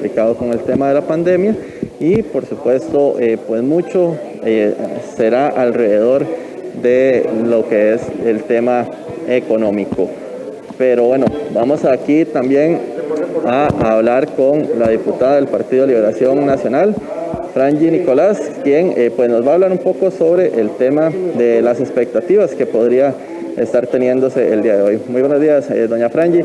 complicado con el tema de la pandemia y por supuesto pues mucho será alrededor de lo que es el tema económico. Pero bueno, vamos aquí también a hablar con la diputada del Partido de Liberación Nacional, Franji Nicolás, quien pues nos va a hablar un poco sobre el tema de las expectativas que podría estar teniéndose el día de hoy. Muy buenos días, doña Franji.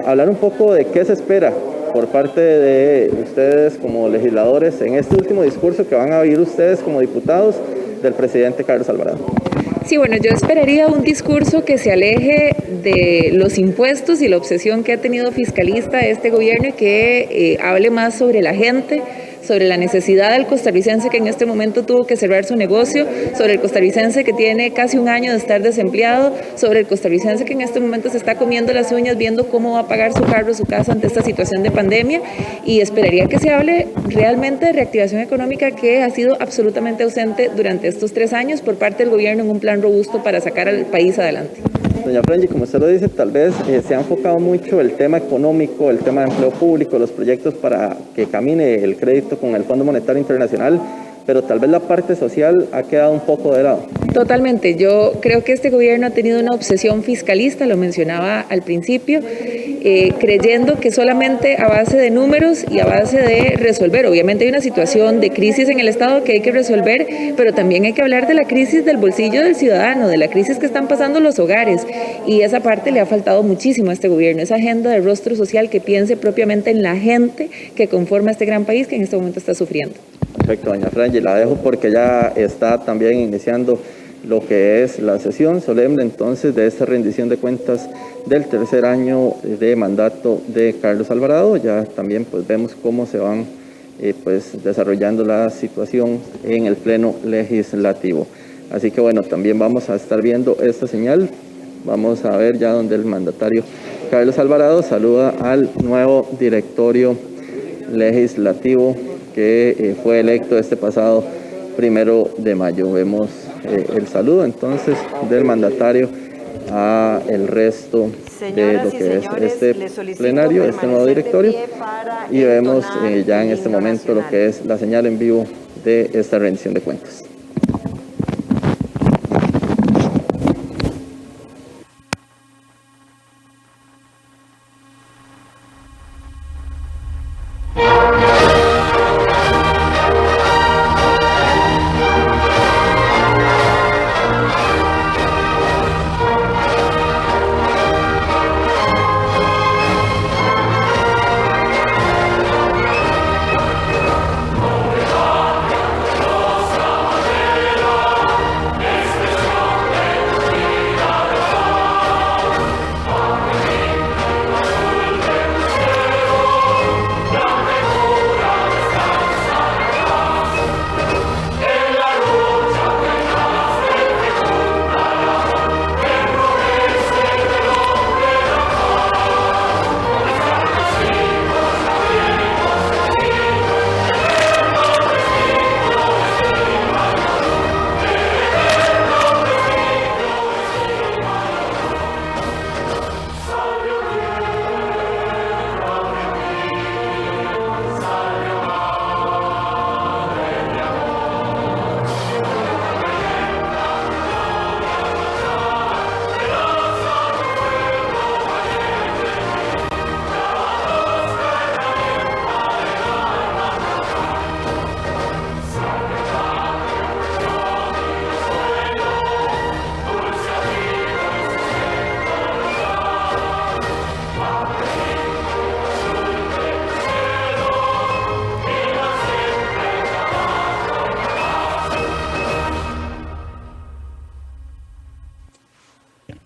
Hablar un poco de qué se espera por parte de ustedes como legisladores en este último discurso que van a oír ustedes como diputados del presidente Carlos Alvarado. Sí, bueno, yo esperaría un discurso que se aleje de los impuestos y la obsesión que ha tenido fiscalista este gobierno y que hable más sobre la gente, sobre la necesidad del costarricense que en este momento tuvo que cerrar su negocio, sobre el costarricense que tiene casi un año de estar desempleado, sobre el costarricense que en este momento se está comiendo las uñas viendo cómo va a pagar su carro, su casa ante esta situación de pandemia, y esperaría que se hable realmente de reactivación económica que ha sido absolutamente ausente durante estos 3 años por parte del gobierno en un plan robusto para sacar al país adelante. Doña Franji, como usted lo dice, tal vez se ha enfocado mucho el tema económico, el tema de empleo público, los proyectos para que camine el crédito con el Fondo Monetario Internacional, pero tal vez la parte social ha quedado un poco de lado. Totalmente. Yo creo que este gobierno ha tenido una obsesión fiscalista, lo mencionaba al principio, creyendo que solamente a base de números y a base de resolver. Obviamente hay una situación de crisis en el Estado que hay que resolver, pero también hay que hablar de la crisis del bolsillo del ciudadano, de la crisis que están pasando los hogares. Y esa parte le ha faltado muchísimo a este gobierno, esa agenda de rostro social que piense propiamente en la gente que conforma este gran país que en este momento está sufriendo. Perfecto, doña Franji, la dejo porque ya está también iniciando lo que es la sesión solemne entonces de esta rendición de cuentas del tercer año de mandato de Carlos Alvarado. Ya también pues vemos cómo se van pues desarrollando la situación en el pleno legislativo. Así que bueno, también vamos a estar viendo esta señal. Vamos a ver ya donde el mandatario Carlos Alvarado saluda al nuevo directorio legislativo que fue electo este pasado 1 de mayo. Vemos el saludo entonces del mandatario a el resto de lo que es este plenario, este nuevo directorio, y vemos ya en este momento lo que es la señal en vivo de esta rendición de cuentas.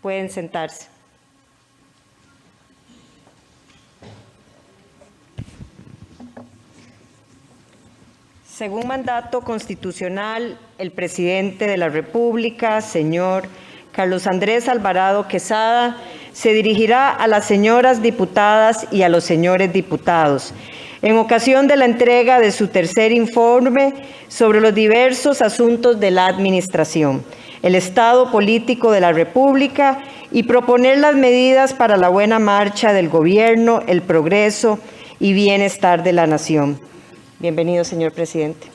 Pueden sentarse. Según mandato constitucional, el presidente de la República, señor Carlos Andrés Alvarado Quesada, se dirigirá a las señoras diputadas y a los señores diputados en ocasión de la entrega de su tercer informe sobre los diversos asuntos de la administración, el estado político de la República y proponer las medidas para la buena marcha del gobierno, el progreso y bienestar de la nación. Bienvenido, señor presidente.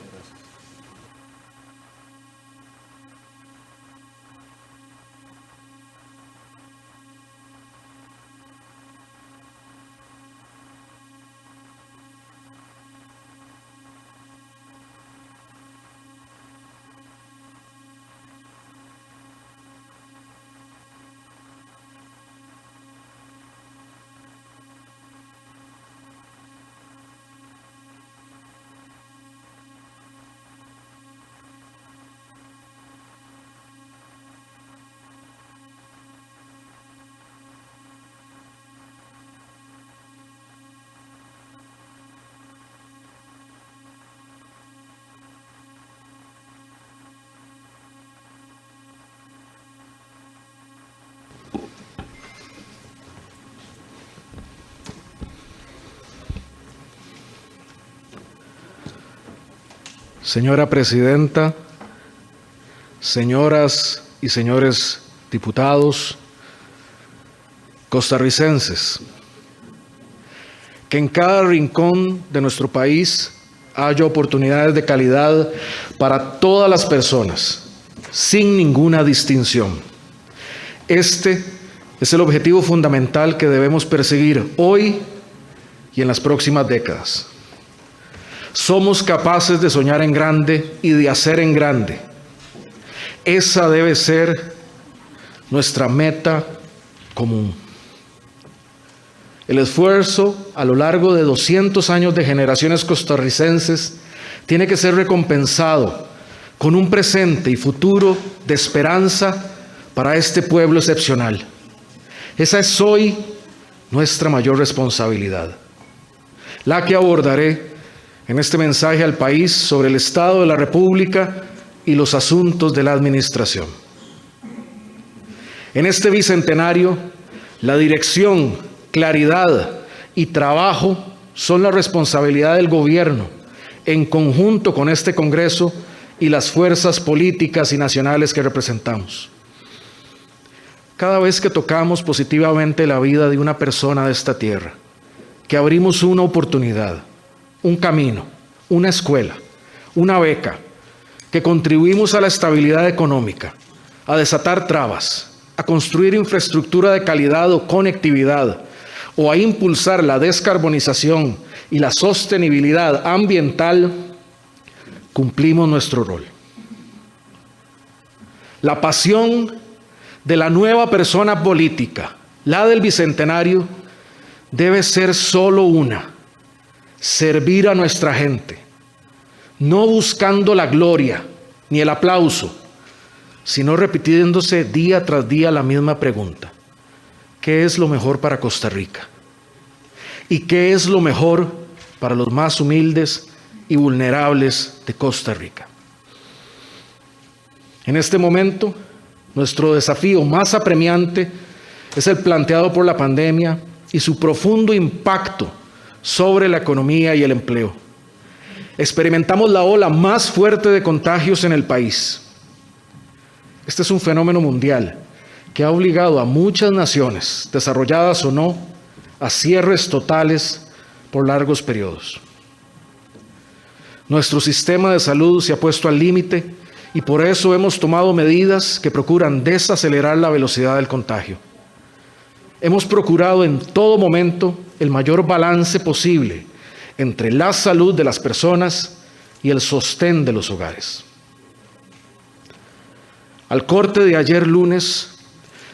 Señora Presidenta, señoras y señores diputados, costarricenses, que en cada rincón de nuestro país haya oportunidades de calidad para todas las personas, sin ninguna distinción. Este es el objetivo fundamental que debemos perseguir hoy y en las próximas décadas. Somos capaces de soñar en grande y de hacer en grande. Esa debe ser nuestra meta común. El esfuerzo a lo largo de 200 años de generaciones costarricenses tiene que ser recompensado con un presente y futuro de esperanza para este pueblo excepcional. Esa es hoy nuestra mayor responsabilidad, la que abordaré en este mensaje al país sobre el Estado de la República y los asuntos de la administración. En este bicentenario, la dirección, claridad y trabajo son la responsabilidad del gobierno, en conjunto con este Congreso y las fuerzas políticas y nacionales que representamos. Cada vez que tocamos positivamente la vida de una persona de esta tierra, que abrimos una oportunidad, un camino, una escuela, una beca, que contribuimos a la estabilidad económica, a desatar trabas, a construir infraestructura de calidad o conectividad, o a impulsar la descarbonización y la sostenibilidad ambiental, cumplimos nuestro rol. La pasión de la nueva persona política, la del bicentenario, debe ser solo una: servir a nuestra gente, no buscando la gloria ni el aplauso, sino repitiéndose día tras día la misma pregunta: ¿qué es lo mejor para Costa Rica? ¿Y qué es lo mejor para los más humildes y vulnerables de Costa Rica? En este momento, nuestro desafío más apremiante es el planteado por la pandemia y su profundo impacto sobre la economía y el empleo. Experimentamos la ola más fuerte de contagios en el país. Este es un fenómeno mundial que ha obligado a muchas naciones, desarrolladas o no, a cierres totales por largos periodos. Nuestro sistema de salud se ha puesto al límite y por eso hemos tomado medidas que procuran desacelerar la velocidad del contagio. Hemos procurado en todo momento el mayor balance posible entre la salud de las personas y el sostén de los hogares. Al corte de ayer lunes,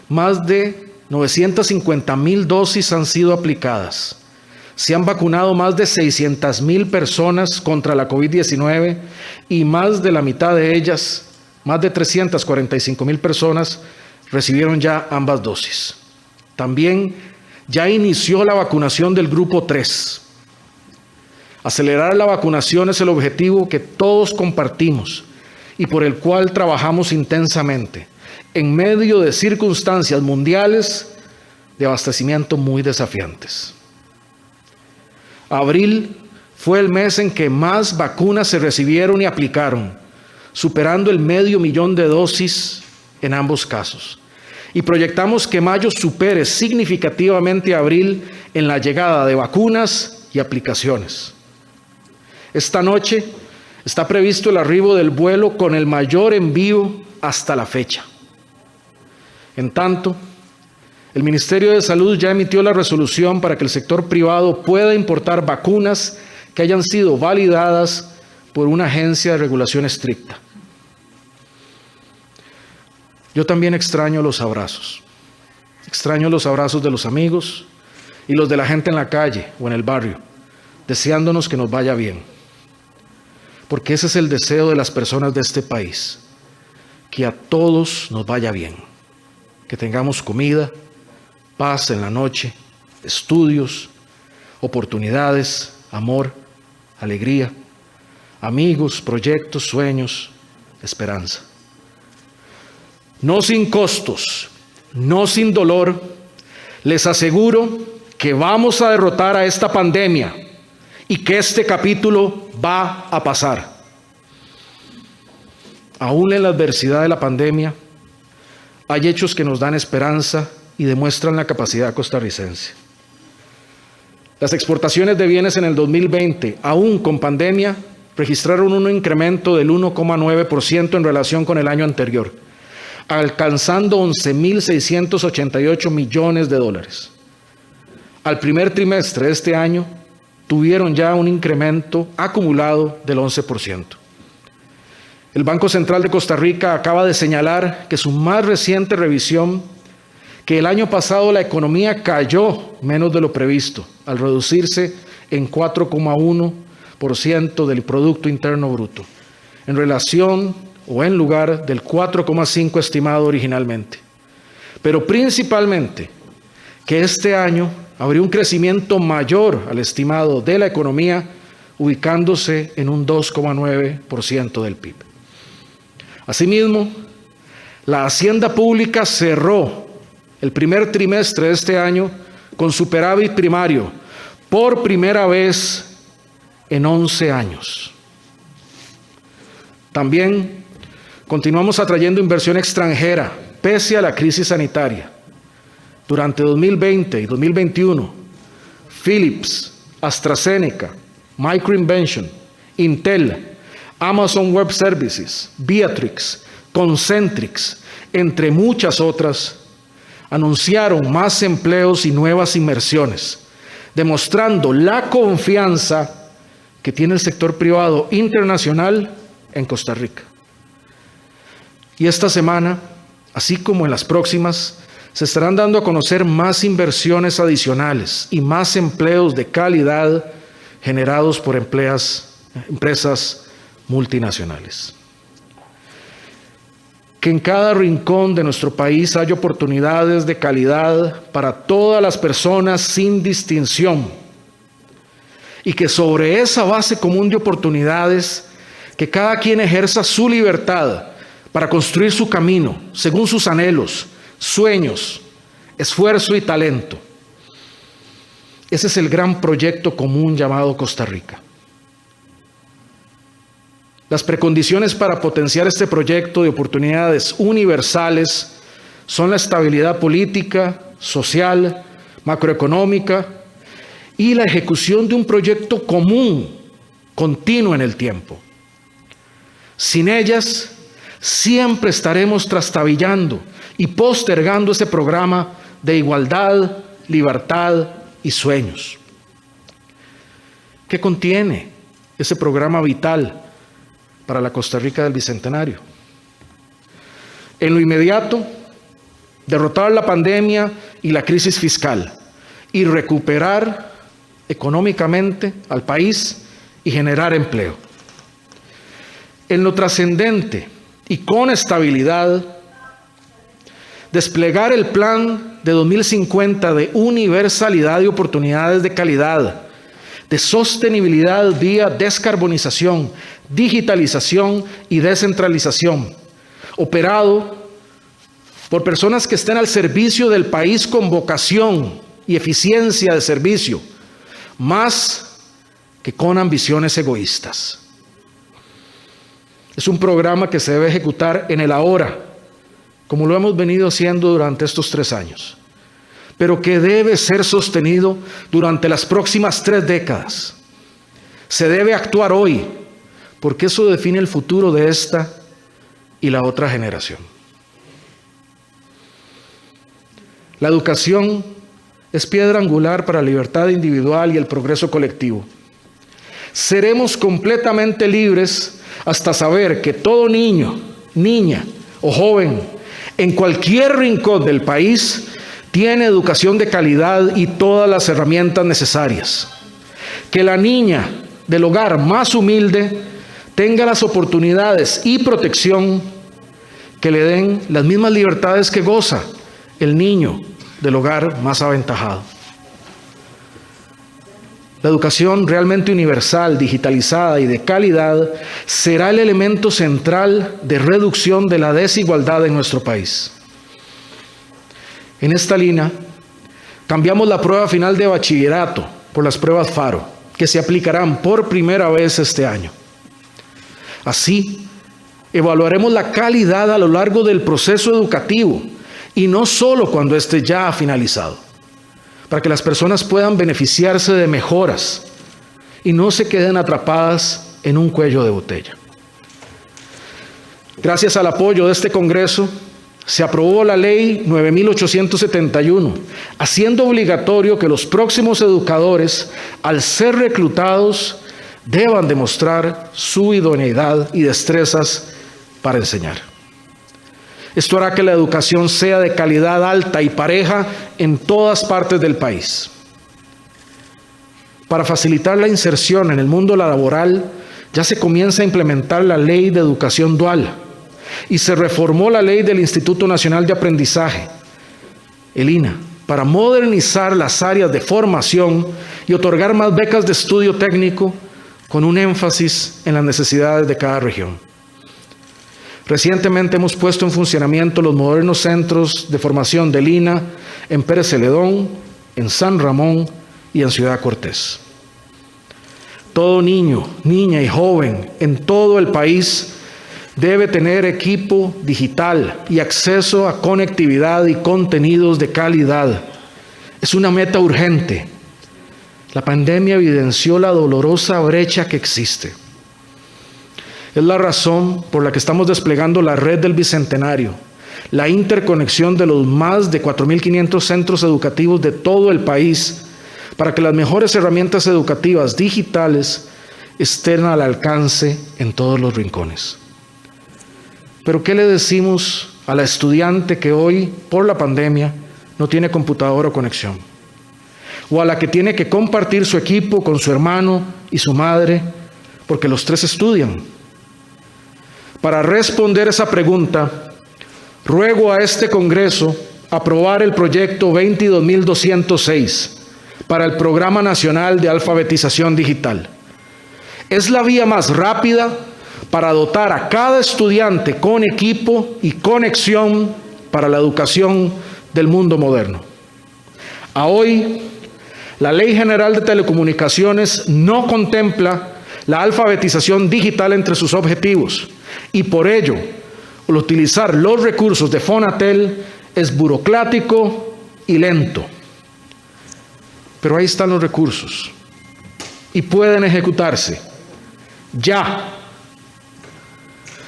más de 950,000 dosis han sido aplicadas. Se han vacunado más de 600,000 personas contra la COVID-19 y más de la mitad de ellas, más de 345,000 personas, recibieron ya ambas dosis. También ya inició la vacunación del grupo 3. Acelerar la vacunación es el objetivo que todos compartimos y por el cual trabajamos intensamente en medio de circunstancias mundiales de abastecimiento muy desafiantes. Abril fue el mes en que más vacunas se recibieron y aplicaron, superando el 500,000 de dosis en ambos casos. Y proyectamos que mayo supere significativamente a abril en la llegada de vacunas y aplicaciones. Esta noche está previsto el arribo del vuelo con el mayor envío hasta la fecha. En tanto, el Ministerio de Salud ya emitió la resolución para que el sector privado pueda importar vacunas que hayan sido validadas por una agencia de regulación estricta. Yo también extraño los abrazos. Extraño los abrazos de los amigos y los de la gente en la calle o en el barrio, deseándonos que nos vaya bien. Porque ese es el deseo de las personas de este país, que a todos nos vaya bien, que tengamos comida, paz en la noche, estudios, oportunidades, amor, alegría, amigos, proyectos, sueños, esperanza. No sin costos, no sin dolor, les aseguro que vamos a derrotar a esta pandemia y que este capítulo va a pasar. Aún en la adversidad de la pandemia, hay hechos que nos dan esperanza y demuestran la capacidad costarricense. Las exportaciones de bienes en el 2020, aún con pandemia, registraron un incremento del 1,9% en relación con el año anterior, alcanzando 11.688 millones de dólares. Al primer trimestre de este año, tuvieron ya un incremento acumulado del 11%. El Banco Central de Costa Rica acaba de señalar que su más reciente revisión, que el año pasado la economía cayó menos de lo previsto, al reducirse en 4,1% del Producto Interno Bruto, en relación o en lugar del 4,5% estimado originalmente. Pero principalmente que este año habría un crecimiento mayor al estimado de la economía, ubicándose en un 2,9% del PIB. Asimismo, la Hacienda Pública cerró el primer trimestre de este año con superávit primario por primera vez en 11 años. También continuamos atrayendo inversión extranjera pese a la crisis sanitaria. Durante 2020 y 2021, Philips, AstraZeneca, Microinvention, Intel, Amazon Web Services, Beatrix, Concentrix, entre muchas otras, anunciaron más empleos y nuevas inversiones, demostrando la confianza que tiene el sector privado internacional en Costa Rica. Y esta semana, así como en las próximas, se estarán dando a conocer más inversiones adicionales y más empleos de calidad generados por empresas multinacionales. Que en cada rincón de nuestro país haya oportunidades de calidad para todas las personas sin distinción. Y que sobre esa base común de oportunidades, que cada quien ejerza su libertad para construir su camino según sus anhelos, sueños, esfuerzo y talento. Ese es el gran proyecto común llamado Costa Rica. Las precondiciones para potenciar este proyecto de oportunidades universales son la estabilidad política, social, macroeconómica y la ejecución de un proyecto común, continuo en el tiempo. Sin ellas, siempre estaremos trastabillando y postergando ese programa de igualdad, libertad y sueños. ¿Qué contiene ese programa vital para la Costa Rica del Bicentenario? En lo inmediato, derrotar la pandemia y la crisis fiscal y recuperar económicamente al país y generar empleo. En lo trascendente y con estabilidad, desplegar el plan de 2050 de universalidad y oportunidades de calidad, de sostenibilidad vía descarbonización, digitalización y descentralización, operado por personas que estén al servicio del país con vocación y eficiencia de servicio, más que con ambiciones egoístas. Es un programa que se debe ejecutar en el ahora, como lo hemos venido haciendo durante estos 3 años, pero que debe ser sostenido durante las próximas 3 décadas. Se debe actuar hoy, porque eso define el futuro de esta y la otra generación. La educación es piedra angular para la libertad individual y el progreso colectivo. Seremos completamente libres hasta saber que todo niño, niña o joven en cualquier rincón del país tiene educación de calidad y todas las herramientas necesarias. Que la niña del hogar más humilde tenga las oportunidades y protección que le den las mismas libertades que goza el niño del hogar más aventajado. La educación realmente universal, digitalizada y de calidad será el elemento central de reducción de la desigualdad en nuestro país. En esta línea, cambiamos la prueba final de bachillerato por las pruebas FARO, que se aplicarán por primera vez este año. Así, evaluaremos la calidad a lo largo del proceso educativo y no solo cuando esté ya finalizado, para que las personas puedan beneficiarse de mejoras y no se queden atrapadas en un cuello de botella. Gracias al apoyo de este Congreso, se aprobó la Ley 9.871, haciendo obligatorio que los próximos educadores, al ser reclutados, deban demostrar su idoneidad y destrezas para enseñar. Esto hará que la educación sea de calidad alta y pareja en todas partes del país. Para facilitar la inserción en el mundo laboral, ya se comienza a implementar la Ley de Educación Dual y se reformó la Ley del Instituto Nacional de Aprendizaje, el INA, para modernizar las áreas de formación y otorgar más becas de estudio técnico con un énfasis en las necesidades de cada región. Recientemente hemos puesto en funcionamiento los modernos centros de formación del INA en Pérez Celedón, en San Ramón y en Ciudad Cortés. Todo niño, niña y joven en todo el país debe tener equipo digital y acceso a conectividad y contenidos de calidad. Es una meta urgente. La pandemia evidenció la dolorosa brecha que existe. Es la razón por la que estamos desplegando la red del Bicentenario, la interconexión de los más de 4.500 centros educativos de todo el país, para que las mejores herramientas educativas digitales estén al alcance en todos los rincones. Pero ¿qué le decimos a la estudiante que hoy, por la pandemia, no tiene computadora o conexión? O a la que tiene que compartir su equipo con su hermano y su madre, porque los 3 estudian. Para responder esa pregunta, ruego a este Congreso aprobar el proyecto 22.206 para el Programa Nacional de Alfabetización Digital. Es la vía más rápida para dotar a cada estudiante con equipo y conexión para la educación del mundo moderno. A hoy, la Ley General de Telecomunicaciones no contempla la alfabetización digital entre sus objetivos y por ello, al utilizar los recursos de Fonatel es burocrático y lento. Pero ahí están los recursos y pueden ejecutarse ya.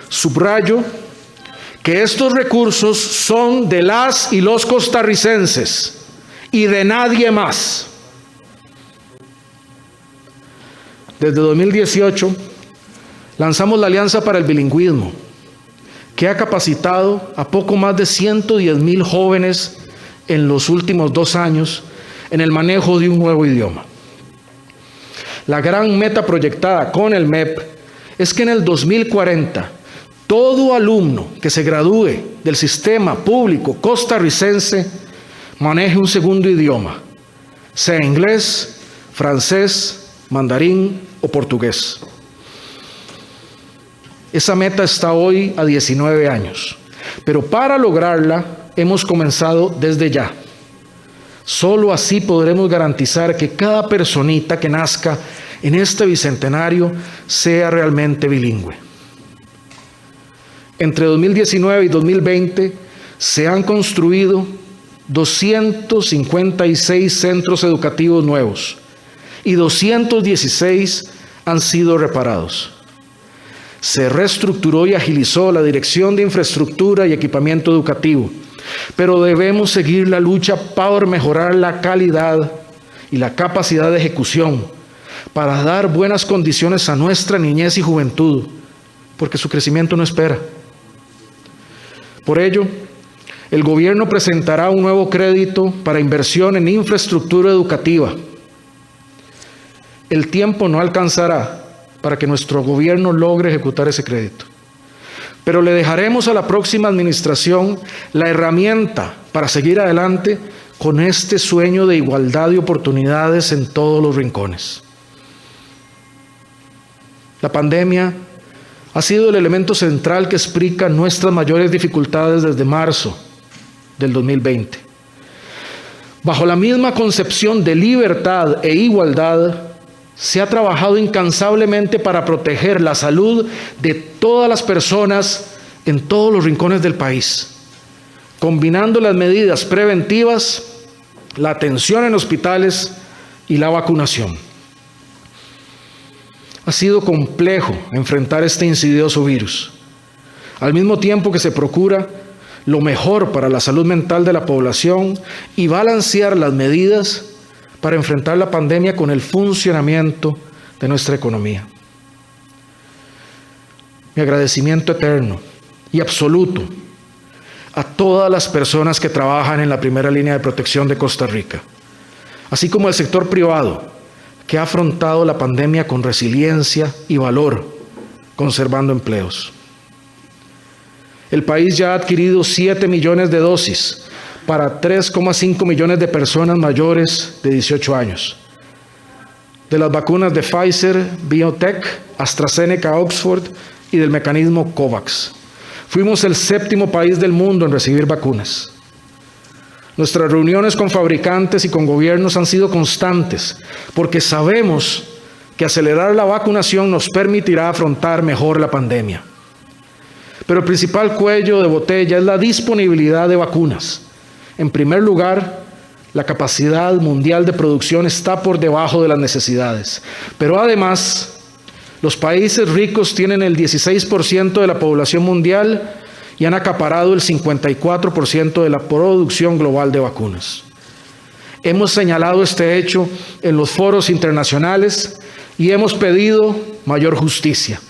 Subrayo que estos recursos son de las y los costarricenses y de nadie más. Desde 2018 lanzamos la Alianza para el Bilingüismo, que ha capacitado a poco más de 110,000 jóvenes en los últimos 2 años en el manejo de un nuevo idioma. La gran meta proyectada con el MEP es que en el 2040 todo alumno que se gradúe del sistema público costarricense maneje un segundo idioma, sea inglés, francés, mandarín o portugués. Esa meta está hoy a 19 años, pero para lograrla hemos comenzado desde ya. Solo así podremos garantizar que cada personita que nazca en este bicentenario sea realmente bilingüe. Entre 2019 y 2020 se han construido 256 centros educativos nuevos y 216 han sido reparados. Se reestructuró y agilizó la Dirección de Infraestructura y Equipamiento Educativo, pero debemos seguir la lucha por mejorar la calidad y la capacidad de ejecución para dar buenas condiciones a nuestra niñez y juventud, porque su crecimiento no espera. Por ello, el gobierno presentará un nuevo crédito para inversión en infraestructura educativa. El tiempo no alcanzará para que nuestro gobierno logre ejecutar ese crédito, pero le dejaremos a la próxima administración la herramienta para seguir adelante con este sueño de igualdad de oportunidades en todos los rincones. La pandemia ha sido el elemento central que explica nuestras mayores dificultades desde marzo del 2020. Bajo la misma concepción de libertad e igualdad, se ha trabajado incansablemente para proteger la salud de todas las personas en todos los rincones del país, combinando las medidas preventivas, la atención en hospitales y la vacunación. Ha sido complejo enfrentar este insidioso virus, al mismo tiempo que se procura lo mejor para la salud mental de la población y balancear las medidas para enfrentar la pandemia con el funcionamiento de nuestra economía. Mi agradecimiento eterno y absoluto a todas las personas que trabajan en la primera línea de protección de Costa Rica, así como al sector privado, que ha afrontado la pandemia con resiliencia y valor, conservando empleos. El país ya ha adquirido 7 millones de dosis para 3,5 millones de personas mayores de 18 años. De las vacunas de Pfizer, BioNTech, AstraZeneca, Oxford y del mecanismo COVAX. Fuimos el 7º país del mundo en recibir vacunas. Nuestras reuniones con fabricantes y con gobiernos han sido constantes, porque sabemos que acelerar la vacunación nos permitirá afrontar mejor la pandemia. Pero el principal cuello de botella es la disponibilidad de vacunas. En primer lugar, la capacidad mundial de producción está por debajo de las necesidades. Pero además, los países ricos tienen el 16% de la población mundial y han acaparado el 54% de la producción global de vacunas. Hemos señalado este hecho en los foros internacionales y hemos pedido mayor justicia.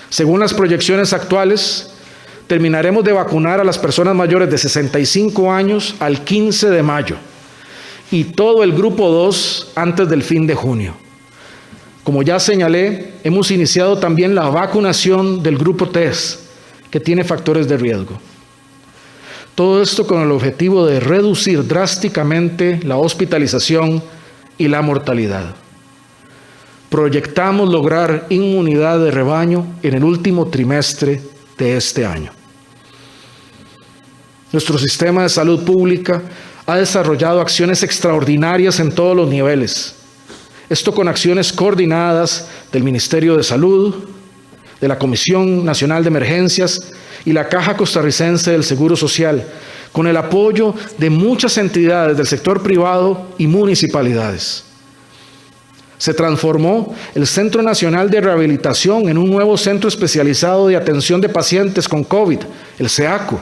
Según las proyecciones actuales, terminaremos de vacunar a las personas mayores de 65 años al 15 de mayo y todo el grupo 2 antes del fin de junio. Como ya señalé, hemos iniciado también la vacunación del grupo 3, que tiene factores de riesgo. Todo esto con el objetivo de reducir drásticamente la hospitalización y la mortalidad. Proyectamos lograr inmunidad de rebaño en el último trimestre de este año. Nuestro sistema de salud pública ha desarrollado acciones extraordinarias en todos los niveles. Esto con acciones coordinadas del Ministerio de Salud, de la Comisión Nacional de Emergencias y la Caja Costarricense del Seguro Social, con el apoyo de muchas entidades del sector privado y municipalidades. Se transformó el Centro Nacional de Rehabilitación en un nuevo centro especializado de atención de pacientes con COVID, el CEACO.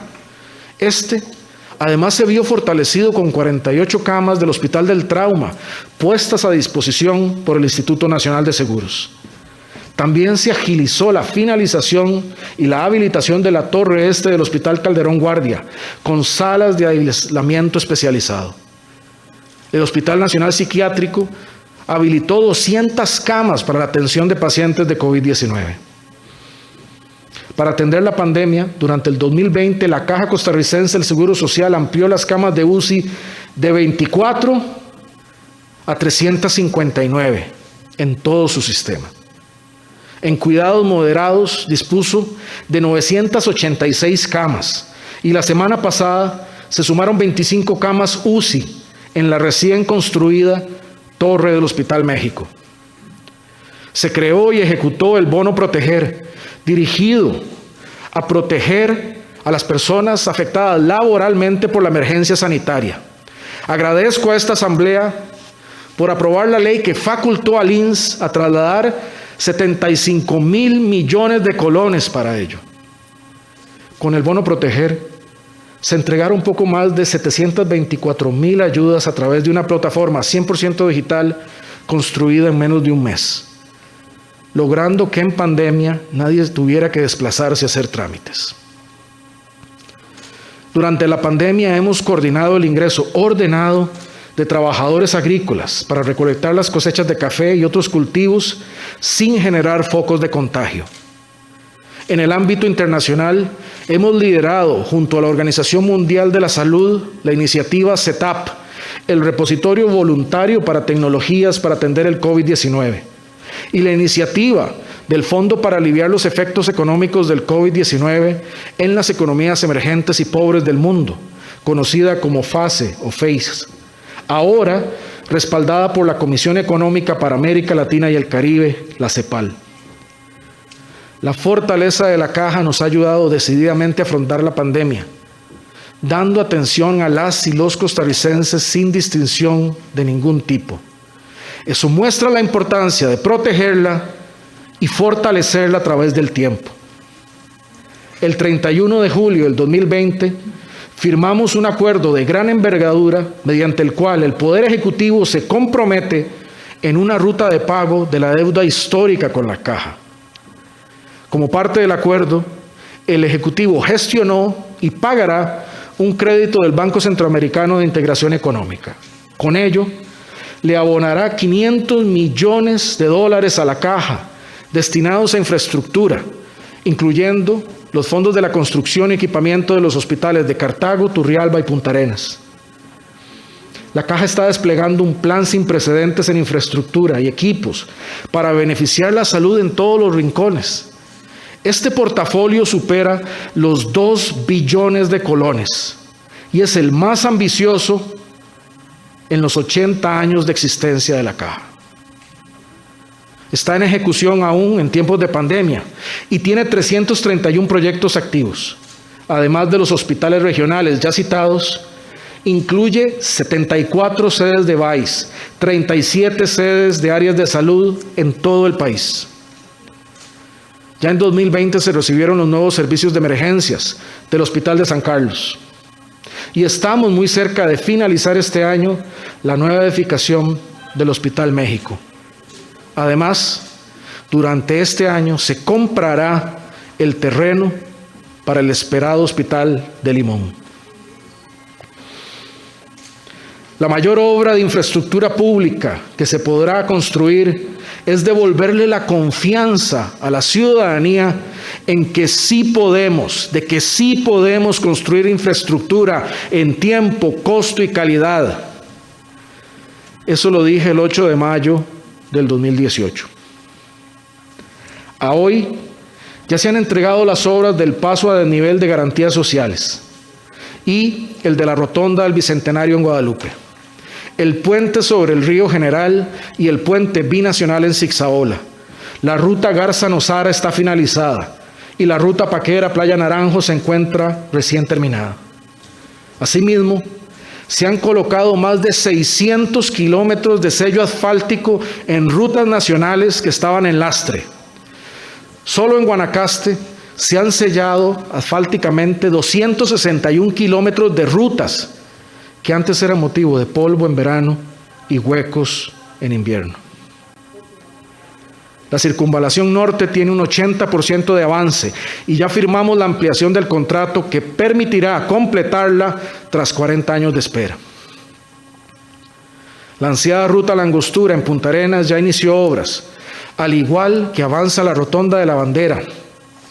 Además se vio fortalecido con 48 camas del Hospital del Trauma, puestas a disposición por el Instituto Nacional de Seguros. También se agilizó la finalización y la habilitación de la torre este del Hospital Calderón Guardia, con salas de aislamiento especializado. El Hospital Nacional Psiquiátrico habilitó 200 camas para la atención de pacientes de COVID-19. Para atender la pandemia, durante el 2020, la Caja Costarricense del Seguro Social amplió las camas de UCI de 24 a 359 en todo su sistema. En cuidados moderados dispuso de 986 camas y la semana pasada se sumaron 25 camas UCI en la recién construida torre del Hospital México. Se creó y ejecutó el Bono Proteger, dirigido a proteger a las personas afectadas laboralmente por la emergencia sanitaria. Agradezco a esta Asamblea por aprobar la ley que facultó al INS a trasladar 75.000 millones de colones para ello. Con el bono Proteger se entregaron poco más de 724.000 ayudas a través de una plataforma 100% digital construida en menos de un mes, logrando que en pandemia nadie tuviera que desplazarse a hacer trámites. Durante la pandemia hemos coordinado el ingreso ordenado de trabajadores agrícolas para recolectar las cosechas de café y otros cultivos sin generar focos de contagio. En el ámbito internacional, hemos liderado junto a la Organización Mundial de la Salud la iniciativa CETAP, el repositorio voluntario para tecnologías para atender el COVID-19, y la iniciativa del Fondo para aliviar los efectos económicos del COVID-19 en las economías emergentes y pobres del mundo, conocida como FACE o FACE, ahora respaldada por la Comisión Económica para América Latina y el Caribe, la CEPAL. La fortaleza de la Caja nos ha ayudado decididamente a afrontar la pandemia, dando atención a las y los costarricenses sin distinción de ningún tipo. Eso muestra la importancia de protegerla y fortalecerla a través del tiempo. El 31 de julio del 2020 firmamos un acuerdo de gran envergadura mediante el cual el Poder Ejecutivo se compromete en una ruta de pago de la deuda histórica con la Caja. Como parte del acuerdo, el Ejecutivo gestionó y pagará un crédito del Banco Centroamericano de Integración Económica. Con ello, le abonará $500 millones a la Caja destinados a infraestructura, incluyendo los fondos de la construcción y equipamiento de los hospitales de Cartago, Turrialba y Punta Arenas. La Caja está desplegando un plan sin precedentes en infraestructura y equipos para beneficiar la salud en todos los rincones. Este portafolio supera los 2 billones de colones y es el más ambicioso en los 80 años de existencia de la Caja. Está en ejecución aún en tiempos de pandemia y tiene 331 proyectos activos. Además de los hospitales regionales ya citados, incluye 74 sedes de BAIS, 37 sedes de áreas de salud en todo el país. Ya en 2020 se recibieron los nuevos servicios de emergencias del Hospital de San Carlos. Y estamos muy cerca de finalizar este año la nueva edificación del Hospital México. Además, durante este año se comprará el terreno para el esperado Hospital de Limón. La mayor obra de infraestructura pública que se podrá construir es devolverle la confianza a la ciudadanía en que sí podemos, construir infraestructura en tiempo, costo y calidad. Eso lo dije el 8 de mayo del 2018. A hoy ya se han entregado las obras del paso a desnivel de garantías sociales y el de la rotonda del Bicentenario en Guadalupe, el puente sobre el río General y el puente binacional en Zigzaola. La ruta Garza-Nosara está finalizada y la ruta Paquera-Playa Naranjo se encuentra recién terminada. Asimismo, se han colocado más de 600 kilómetros de sello asfáltico en rutas nacionales que estaban en lastre. Solo en Guanacaste se han sellado asfálticamente 261 kilómetros de rutas que antes eran motivo de polvo en verano y huecos en invierno. La circunvalación norte tiene un 80% de avance y ya firmamos la ampliación del contrato que permitirá completarla tras 40 años de espera. La ansiada ruta La Angostura en Punta Arenas ya inició obras, al igual que avanza la rotonda de la Bandera,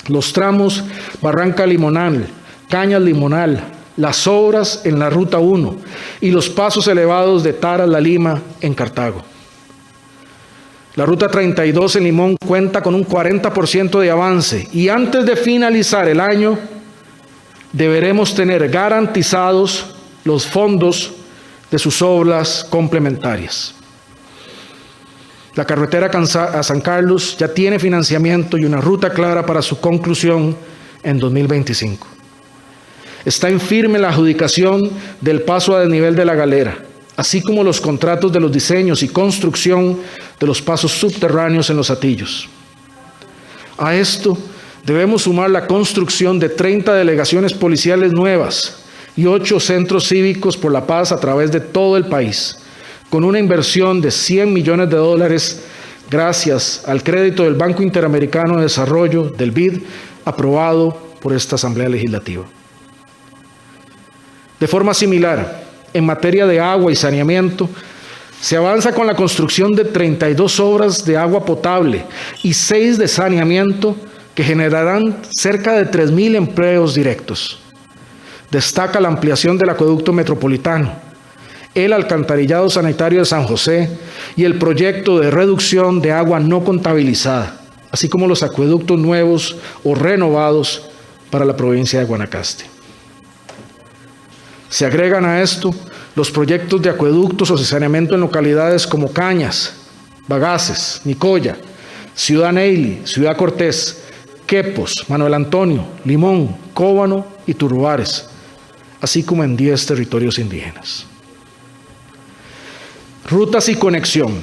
los tramos Barranca Limonal, Cañas Limonal, las obras en la Ruta 1 y los pasos elevados de Taras La Lima en Cartago. La Ruta 32 en Limón cuenta con un 40% de avance y antes de finalizar el año deberemos tener garantizados los fondos de sus obras complementarias. La carretera a San Carlos ya tiene financiamiento y una ruta clara para su conclusión en 2025. Está en firme la adjudicación del paso a desnivel de La Galera, así como los contratos de los diseños y construcción de los pasos subterráneos en Los Hatillos. A esto debemos sumar la construcción de 30 delegaciones policiales nuevas y 8 centros cívicos por la paz a través de todo el país, con una inversión de $100 millones gracias al crédito del Banco Interamericano de Desarrollo, del BID, aprobado por esta Asamblea Legislativa. De forma similar, en materia de agua y saneamiento, se avanza con la construcción de 32 obras de agua potable y 6 de saneamiento que generarán cerca de 3.000 empleos directos. Destaca la ampliación del acueducto metropolitano, el alcantarillado sanitario de San José y el proyecto de reducción de agua no contabilizada, así como los acueductos nuevos o renovados para la provincia de Guanacaste. Se agregan a esto los proyectos de acueductos o de saneamiento en localidades como Cañas, Bagaces, Nicoya, Ciudad Neily, Ciudad Cortés, Quepos, Manuel Antonio, Limón, Cóbano y Turrubares, así como en 10 territorios indígenas. Rutas y conexión,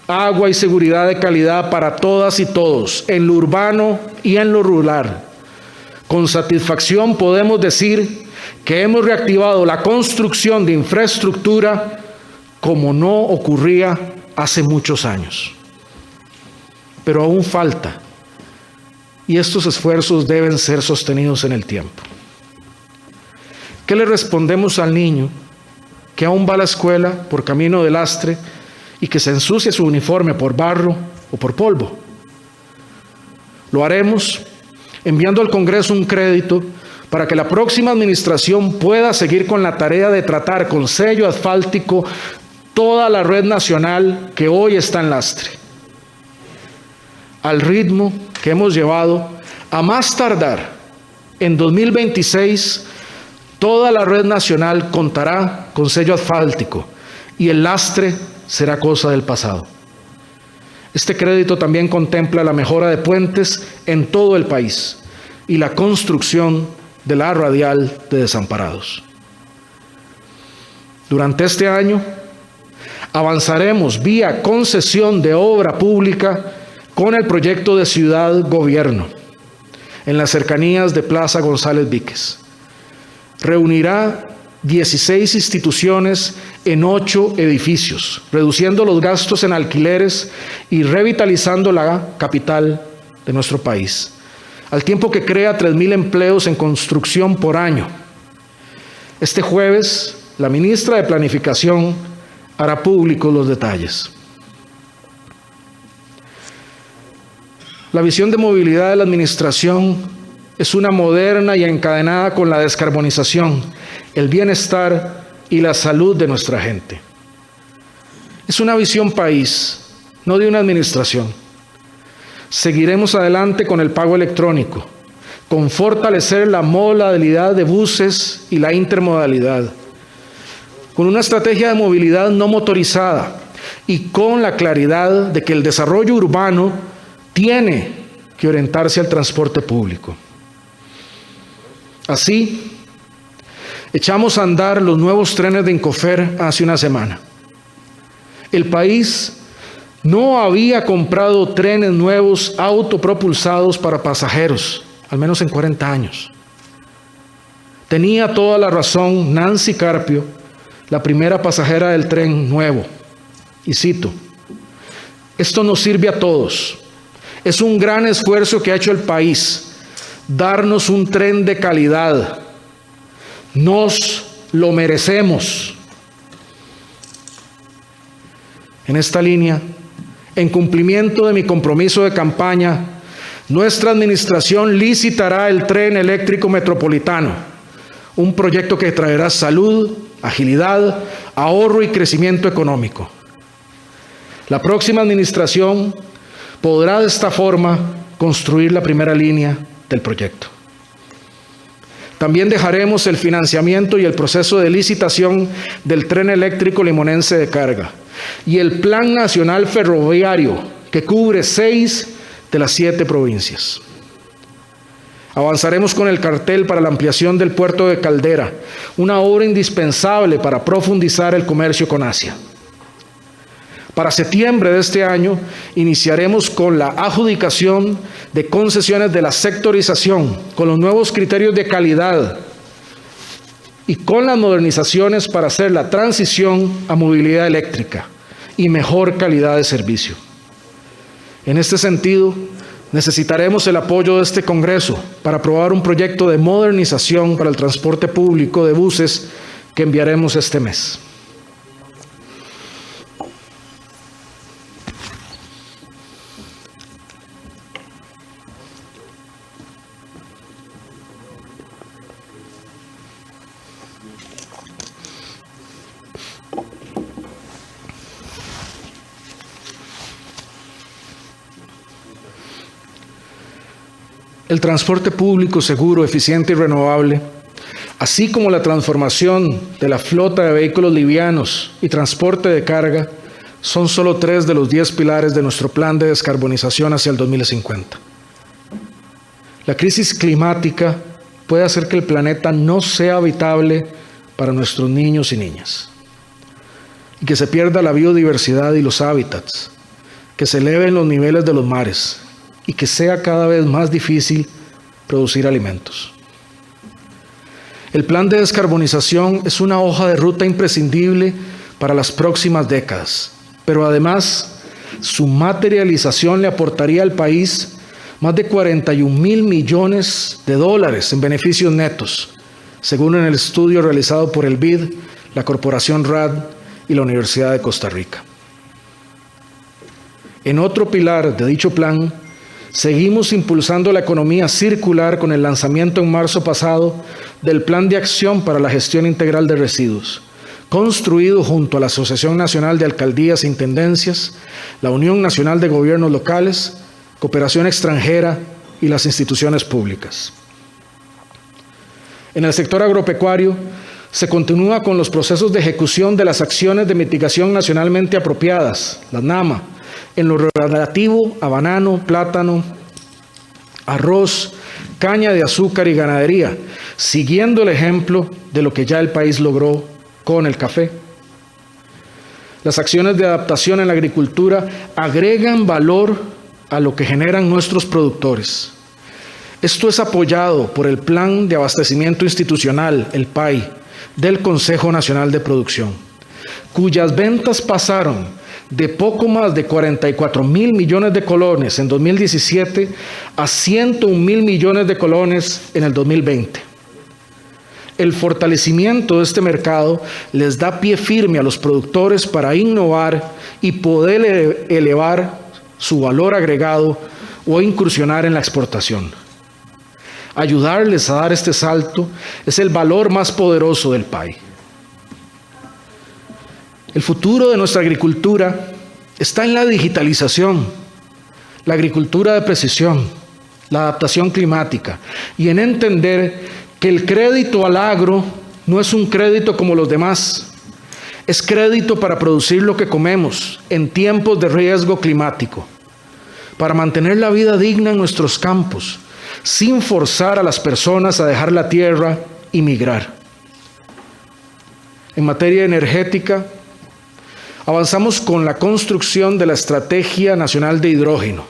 agua y seguridad de calidad para todas y todos, en lo urbano y en lo rural. Con satisfacción podemos decir que hemos reactivado la construcción de infraestructura como no ocurría hace muchos años. Pero aún falta, y estos esfuerzos deben ser sostenidos en el tiempo. ¿Qué le respondemos al niño que aún va a la escuela por camino de lastre y que se ensucia su uniforme por barro o por polvo? Lo haremos enviando al Congreso un crédito para que la próxima administración pueda seguir con la tarea de tratar con sello asfáltico toda la red nacional que hoy está en lastre. Al ritmo que hemos llevado, a más tardar en 2026, toda la red nacional contará con sello asfáltico y el lastre será cosa del pasado. Este crédito también contempla la mejora de puentes en todo el país y la construcción de la radial de Desamparados. Durante este año avanzaremos vía concesión de obra pública con el proyecto de ciudad-gobierno en las cercanías de Plaza González Víquez. Reunirá 16 instituciones en 8 edificios, reduciendo los gastos en alquileres y revitalizando la capital de nuestro país, al tiempo que crea 3.000 empleos en construcción por año. Este jueves, la ministra de Planificación hará públicos los detalles. La visión de movilidad de la administración es una moderna y encadenada con la descarbonización, el bienestar y la salud de nuestra gente. Es una visión país, no de una administración. Seguiremos adelante con el pago electrónico, con fortalecer la modalidad de buses y la intermodalidad, con una estrategia de movilidad no motorizada y con la claridad de que el desarrollo urbano tiene que orientarse al transporte público. Así, echamos a andar los nuevos trenes de Incofer hace una semana. El país no había comprado trenes nuevos autopropulsados para pasajeros, al menos en 40 años. Tenía toda la razón Nancy Carpio, la primera pasajera del tren nuevo. Y cito: esto nos sirve a todos. Es un gran esfuerzo que ha hecho el país, darnos un tren de calidad. Nos lo merecemos. En esta línea, en cumplimiento de mi compromiso de campaña, nuestra administración licitará el tren eléctrico metropolitano, un proyecto que traerá salud, agilidad, ahorro y crecimiento económico. La próxima administración podrá de esta forma construir la primera línea del proyecto. También dejaremos el financiamiento y el proceso de licitación del tren eléctrico limonense de carga y el Plan Nacional Ferroviario, que cubre 6 de las 7 provincias. Avanzaremos con el cartel para la ampliación del puerto de Caldera, una obra indispensable para profundizar el comercio con Asia. Para septiembre de este año, iniciaremos con la adjudicación de concesiones de la sectorización, con los nuevos criterios de calidad y con las modernizaciones para hacer la transición a movilidad eléctrica y mejor calidad de servicio. En este sentido, necesitaremos el apoyo de este Congreso para aprobar un proyecto de modernización para el transporte público de buses que enviaremos este mes. El transporte público seguro, eficiente y renovable, así como la transformación de la flota de vehículos livianos y transporte de carga, son solo 3 de los 10 pilares de nuestro plan de descarbonización hacia el 2050. La crisis climática puede hacer que el planeta no sea habitable para nuestros niños y niñas, y que se pierda la biodiversidad y los hábitats, que se eleven los niveles de los mares, y que sea cada vez más difícil producir alimentos. El plan de descarbonización es una hoja de ruta imprescindible para las próximas décadas, pero además su materialización le aportaría al país más de 41.000 millones de dólares en beneficios netos, según en el estudio realizado por el BID, la Corporación RAD y la Universidad de Costa Rica. En otro pilar de dicho plan, seguimos impulsando la economía circular con el lanzamiento en marzo pasado del Plan de Acción para la Gestión Integral de Residuos, construido junto a la Asociación Nacional de Alcaldías e Intendencias, la Unión Nacional de Gobiernos Locales, Cooperación Extranjera y las instituciones públicas. En el sector agropecuario, se continúa con los procesos de ejecución de las acciones de mitigación nacionalmente apropiadas, las NAMA, en lo relativo a banano, plátano, arroz, caña de azúcar y ganadería, siguiendo el ejemplo de lo que ya el país logró con el café. Las acciones de adaptación en la agricultura agregan valor a lo que generan nuestros productores. Esto es apoyado por el Plan de Abastecimiento Institucional, el PAI, del Consejo Nacional de Producción, cuyas ventas pasaron de poco más de 44.000 millones de colones en 2017 a 101.000 millones de colones en el 2020. El fortalecimiento de este mercado les da pie firme a los productores para innovar y poder elevar su valor agregado o incursionar en la exportación. Ayudarles a dar este salto es el valor más poderoso del país. El futuro de nuestra agricultura está en la digitalización, la agricultura de precisión, la adaptación climática y en entender que el crédito al agro no es un crédito como los demás, es crédito para producir lo que comemos en tiempos de riesgo climático, para mantener la vida digna en nuestros campos, sin forzar a las personas a dejar la tierra y migrar. En materia energética, avanzamos con la construcción de la Estrategia Nacional de Hidrógeno.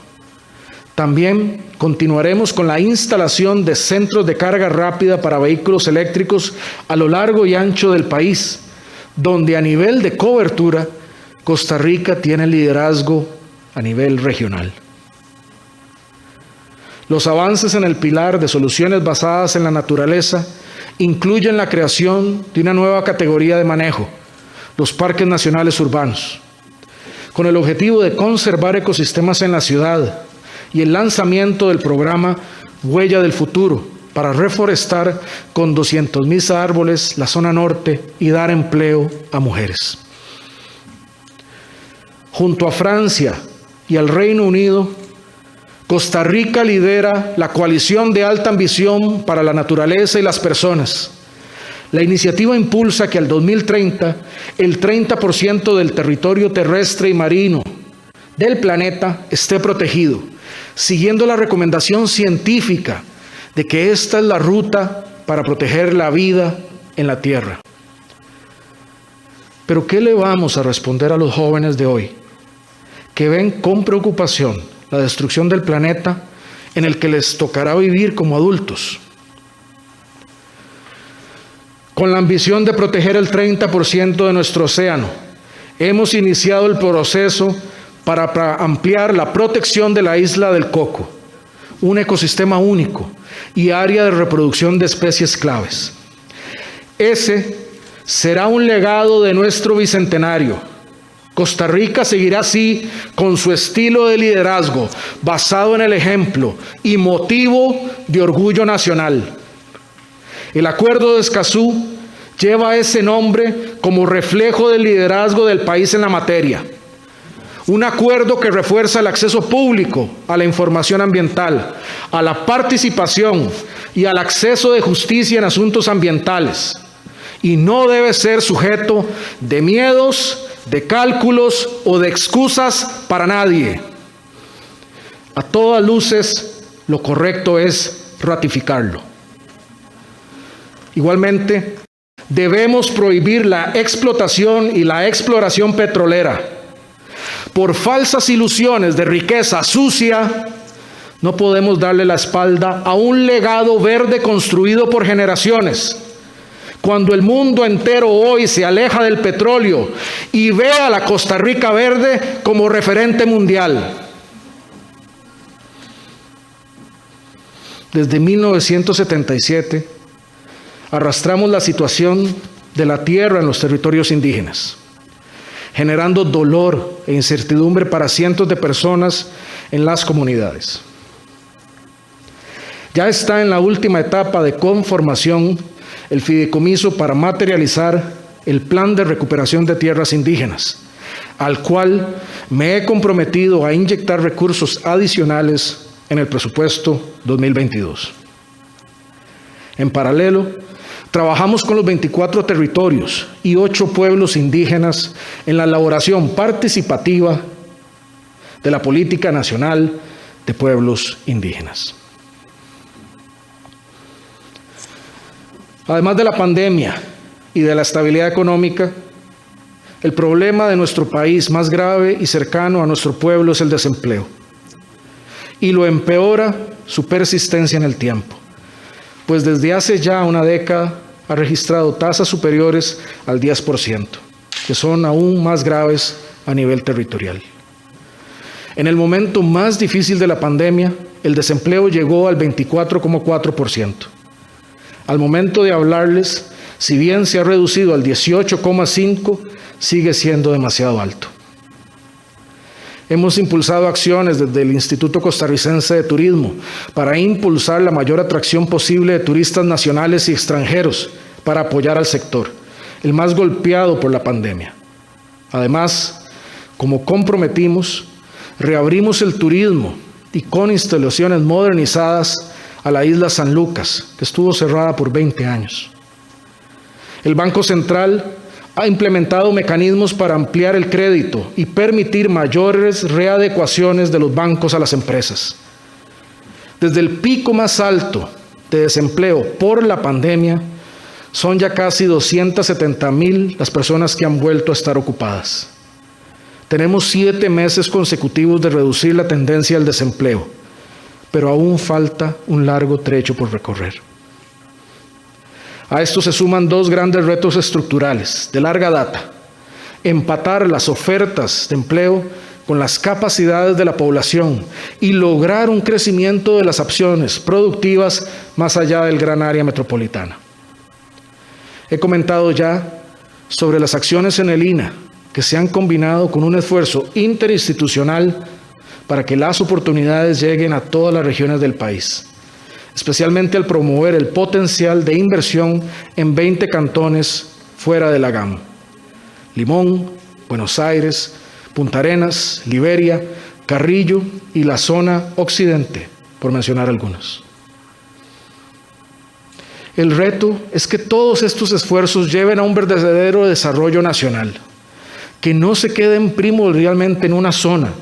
También continuaremos con la instalación de centros de carga rápida para vehículos eléctricos a lo largo y ancho del país, donde a nivel de cobertura, Costa Rica tiene liderazgo a nivel regional. Los avances en el pilar de soluciones basadas en la naturaleza incluyen la creación de una nueva categoría de manejo, los parques nacionales urbanos, con el objetivo de conservar ecosistemas en la ciudad y el lanzamiento del programa Huella del Futuro para reforestar con 200.000 árboles la zona norte y dar empleo a mujeres. Junto a Francia y al Reino Unido, Costa Rica lidera la coalición de alta ambición para la naturaleza y las personas. La iniciativa impulsa que al 2030 el 30% del territorio terrestre y marino del planeta esté protegido, siguiendo la recomendación científica de que esta es la ruta para proteger la vida en la tierra. Pero ¿qué le vamos a responder a los jóvenes de hoy que ven con preocupación la destrucción del planeta en el que les tocará vivir como adultos? Con la ambición de proteger el 30% de nuestro océano, hemos iniciado el proceso para ampliar la protección de la isla del Coco, un ecosistema único y área de reproducción de especies claves. Ese será un legado de nuestro bicentenario. Costa Rica seguirá así con su estilo de liderazgo, basado en el ejemplo y motivo de orgullo nacional. El Acuerdo de Escazú lleva ese nombre como reflejo del liderazgo del país en la materia. Un acuerdo que refuerza el acceso público a la información ambiental, a la participación y al acceso de justicia en asuntos ambientales. Y no debe ser sujeto de miedos, de cálculos o de excusas para nadie. A todas luces, lo correcto es ratificarlo. Igualmente, debemos prohibir la explotación y la exploración petrolera. Por falsas ilusiones de riqueza sucia, no podemos darle la espalda a un legado verde construido por generaciones. Cuando el mundo entero hoy se aleja del petróleo y ve a la Costa Rica verde como referente mundial. Desde 1977, arrastramos la situación de la tierra en los territorios indígenas, generando dolor e incertidumbre para cientos de personas en las comunidades. Ya está en la última etapa de conformación el fideicomiso para materializar el plan de recuperación de tierras indígenas, al cual me he comprometido a inyectar recursos adicionales en el presupuesto 2022. En paralelo, trabajamos con los 24 territorios y 8 pueblos indígenas en la elaboración participativa de la Política Nacional de Pueblos Indígenas. Además de la pandemia y de la estabilidad económica, el problema de nuestro país más grave y cercano a nuestro pueblo es el desempleo. Y lo empeora su persistencia en el tiempo, pues desde hace ya una década ha registrado tasas superiores al 10%, que son aún más graves a nivel territorial. En el momento más difícil de la pandemia, el desempleo llegó al 24,4%. Al momento de hablarles, si bien se ha reducido al 18,5%, sigue siendo demasiado alto. Hemos impulsado acciones desde el Instituto Costarricense de Turismo para impulsar la mayor atracción posible de turistas nacionales y extranjeros para apoyar al sector, el más golpeado por la pandemia. Además, como comprometimos, reabrimos el turismo y con instalaciones modernizadas a la isla San Lucas, que estuvo cerrada por 20 años. El Banco Central ha implementado mecanismos para ampliar el crédito y permitir mayores readecuaciones de los bancos a las empresas. Desde el pico más alto de desempleo por la pandemia, son ya casi 270,000 las personas que han vuelto a estar ocupadas. Tenemos 7 meses consecutivos de reducir la tendencia del desempleo, pero aún falta un largo trecho por recorrer. A esto se suman 2 grandes retos estructurales de larga data: empatar las ofertas de empleo con las capacidades de la población y lograr un crecimiento de las opciones productivas más allá del gran área metropolitana. He comentado ya sobre las acciones en el INAH que se han combinado con un esfuerzo interinstitucional para que las oportunidades lleguen a todas las regiones del país, especialmente al promover el potencial de inversión en 20 cantones fuera de la GAM: Limón, Buenos Aires, Punta Arenas, Liberia, Carrillo y la zona occidente, por mencionar algunos. El reto es que todos estos esfuerzos lleven a un verdadero desarrollo nacional, que no se queden primordialmente en una zona,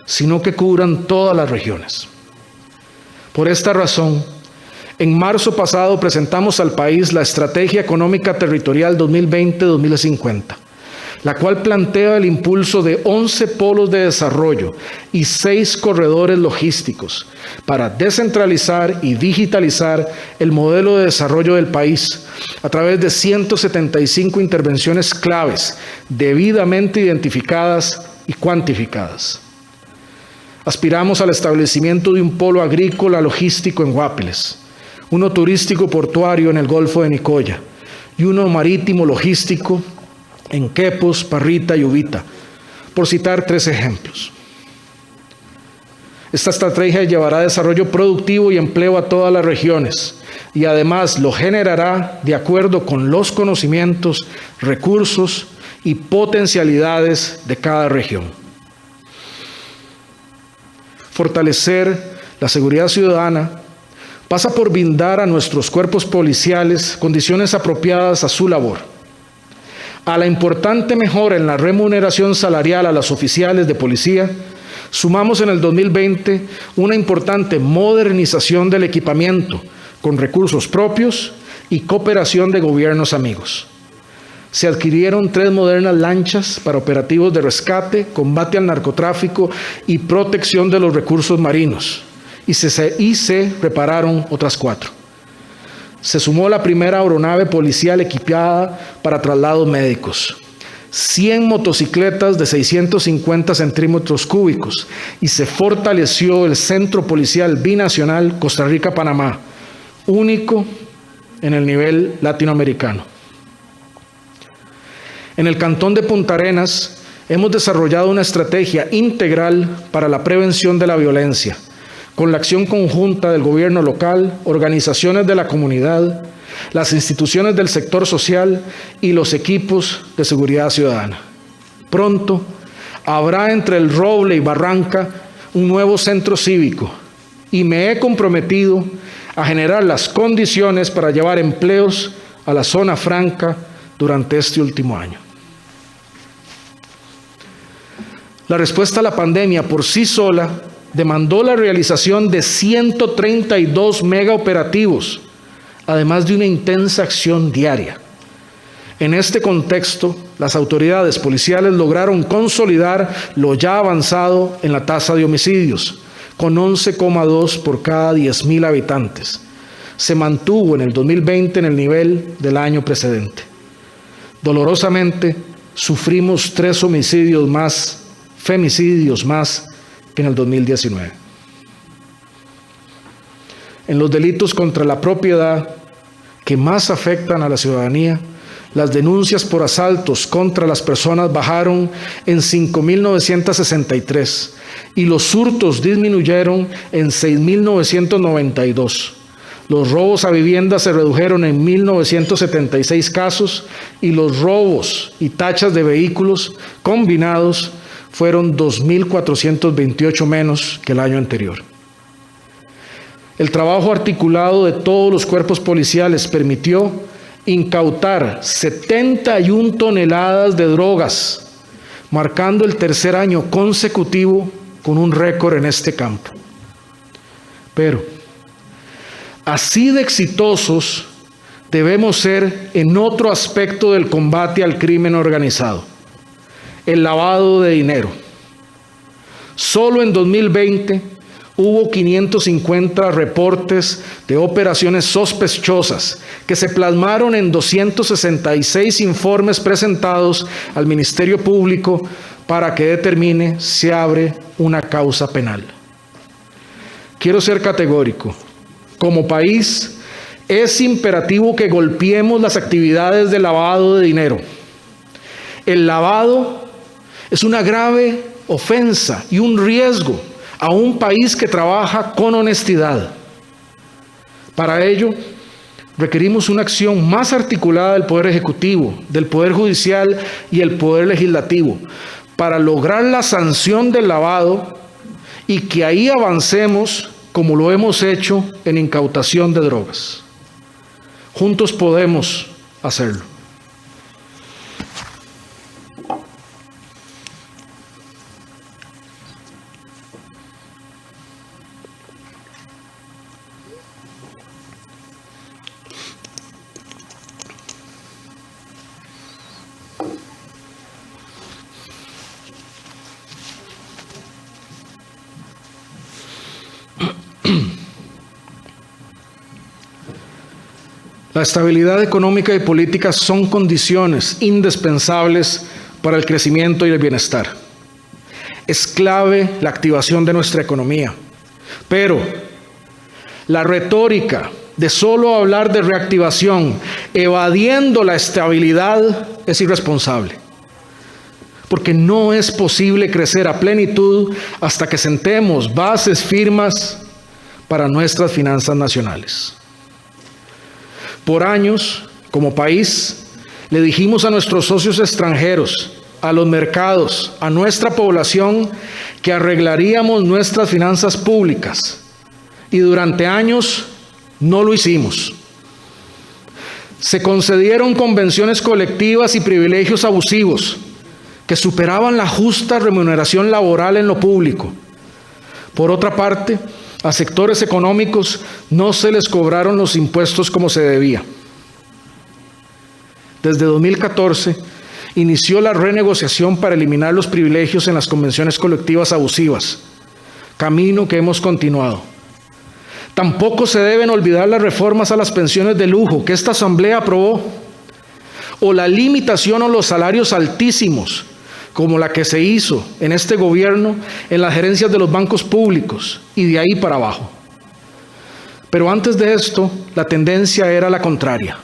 sino que cubran todas las regiones. Por esta razón, En marzo pasado presentamos al país la Estrategia Económica Territorial 2020-2050, la cual plantea el impulso de 11 polos de desarrollo y 6 corredores logísticos para descentralizar y digitalizar el modelo de desarrollo del país a través de 175 intervenciones claves debidamente identificadas y cuantificadas. Aspiramos al establecimiento de un polo agrícola logístico en Guápiles, uno turístico portuario en el Golfo de Nicoya y uno marítimo logístico en Quepos, Parrita y Uvita, por citar 3 ejemplos. Esta estrategia llevará desarrollo productivo y empleo a todas las regiones y además lo generará de acuerdo con los conocimientos, recursos y potencialidades de cada región. Fortalecer la seguridad ciudadana pasa por brindar a nuestros cuerpos policiales condiciones apropiadas a su labor, a la importante mejora en la remuneración salarial a los oficiales de policía. Sumamos en el 2020 una importante modernización del equipamiento con recursos propios y cooperación de gobiernos amigos. Se adquirieron 3 modernas lanchas para operativos de rescate, combate al narcotráfico y protección de los recursos marinos, y se repararon otras 4. Se sumó la primera aeronave policial equipada para traslados médicos, 100 motocicletas de 650 centímetros cúbicos y se fortaleció el Centro Policial Binacional Costa Rica-Panamá, único en el nivel latinoamericano. En el Cantón de Punta Arenas hemos desarrollado una estrategia integral para la prevención de la violencia, con la acción conjunta del gobierno local, organizaciones de la comunidad, las instituciones del sector social y los equipos de seguridad ciudadana. Pronto habrá entre El Roble y Barranca un nuevo centro cívico y me he comprometido a generar las condiciones para llevar empleos a la zona franca durante este último año. La respuesta a la pandemia por sí sola demandó la realización de 132 megaoperativos, además de una intensa acción diaria. En este contexto, las autoridades policiales lograron consolidar lo ya avanzado en la tasa de homicidios, con 11,2 por cada 10.000 habitantes. Se mantuvo en el 2020 en el nivel del año precedente. Dolorosamente, sufrimos 3 femicidios más que en el 2019. En los delitos contra la propiedad que más afectan a la ciudadanía, las denuncias por asaltos contra las personas bajaron en 5.963 y los hurtos disminuyeron en 6.992. Los robos a viviendas se redujeron en 1.976 casos y los robos y tachas de vehículos combinados fueron 2.428 menos que el año anterior. El trabajo articulado de todos los cuerpos policiales permitió incautar 71 toneladas de drogas, marcando el 3er año consecutivo con un récord en este campo. Pero, así de exitosos debemos ser en otro aspecto del combate al crimen organizado: el lavado de dinero. Solo en 2020 hubo 550 reportes de operaciones sospechosas que se plasmaron en 266 informes presentados al Ministerio Público para que determine si abre una causa penal. Quiero ser categórico. Como país, es imperativo que golpeemos las actividades de lavado de dinero. El lavado es una grave ofensa y un riesgo a un país que trabaja con honestidad. Para ello, requerimos una acción más articulada del Poder Ejecutivo, del Poder Judicial y el Poder Legislativo, para lograr la sanción del lavado y que ahí avancemos como lo hemos hecho en incautación de drogas. Juntos podemos hacerlo. La estabilidad económica y política son condiciones indispensables para el crecimiento y el bienestar. Es clave la activación de nuestra economía, pero la retórica de solo hablar de reactivación, evadiendo la estabilidad, es irresponsable. Porque no es posible crecer a plenitud hasta que sentemos bases firmes para nuestras finanzas nacionales. Por años, como país, le dijimos a nuestros socios extranjeros, a los mercados, a nuestra población, que arreglaríamos nuestras finanzas públicas. Y durante años no lo hicimos. Se concedieron convenciones colectivas y privilegios abusivos que superaban la justa remuneración laboral en lo público. Por otra parte, a sectores económicos no se les cobraron los impuestos como se debía. Desde 2014 inició la renegociación para eliminar los privilegios en las convenciones colectivas abusivas, camino que hemos continuado. Tampoco se deben olvidar las reformas a las pensiones de lujo que esta Asamblea aprobó, o la limitación a los salarios altísimos, como la que se hizo en este gobierno en las gerencias de los bancos públicos y de ahí para abajo. Pero antes de esto, la tendencia era la contraria.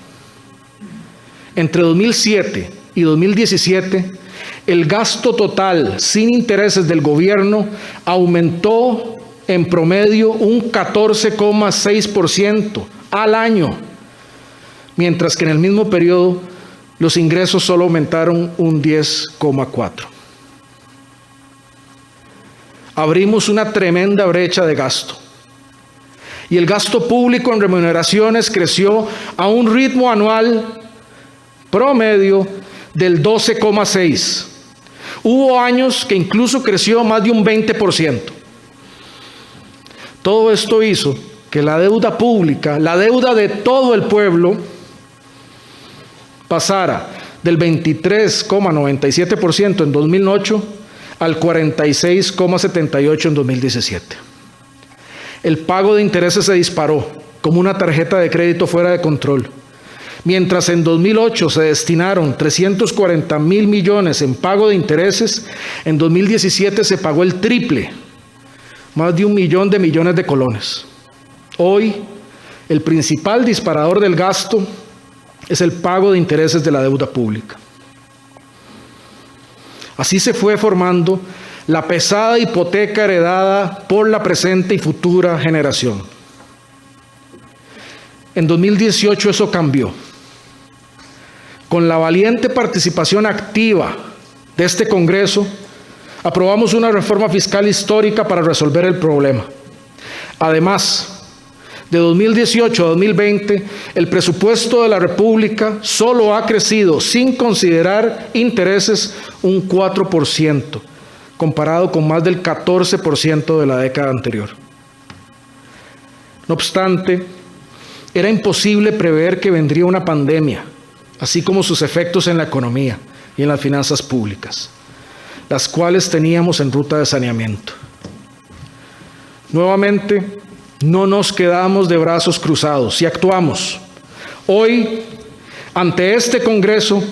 Entre 2007 y 2017, el gasto total sin intereses del gobierno aumentó en promedio un 14,6% al año, mientras que en el mismo periodo los ingresos solo aumentaron un 10,4%. Abrimos una tremenda brecha de gasto. Y el gasto público en remuneraciones creció a un ritmo anual promedio del 12,6%. Hubo años que incluso creció más de un 20%. Todo esto hizo que la deuda pública, la deuda de todo el pueblo, pasara del 23,97% en 2008 al 46,78% en 2017. El pago de intereses se disparó como una tarjeta de crédito fuera de control. Mientras en 2008 se destinaron 340,000 millones en pago de intereses, en 2017 se pagó el triple, más de 1 millón de millones de colones. Hoy, el principal disparador del gasto es el pago de intereses de la deuda pública. Así se fue formando la pesada hipoteca heredada por la presente y futura generación. En 2018 eso cambió. Con la valiente participación activa de este Congreso, aprobamos una reforma fiscal histórica para resolver el problema. Además, de 2018 a 2020, el presupuesto de la República solo ha crecido, sin considerar intereses, un 4%, comparado con más del 14% de la década anterior. No obstante, era imposible prever que vendría una pandemia, así como sus efectos en la economía y en las finanzas públicas, las cuales teníamos en ruta de saneamiento. Nuevamente, no nos quedamos de brazos cruzados y actuamos. Hoy, ante este Congreso,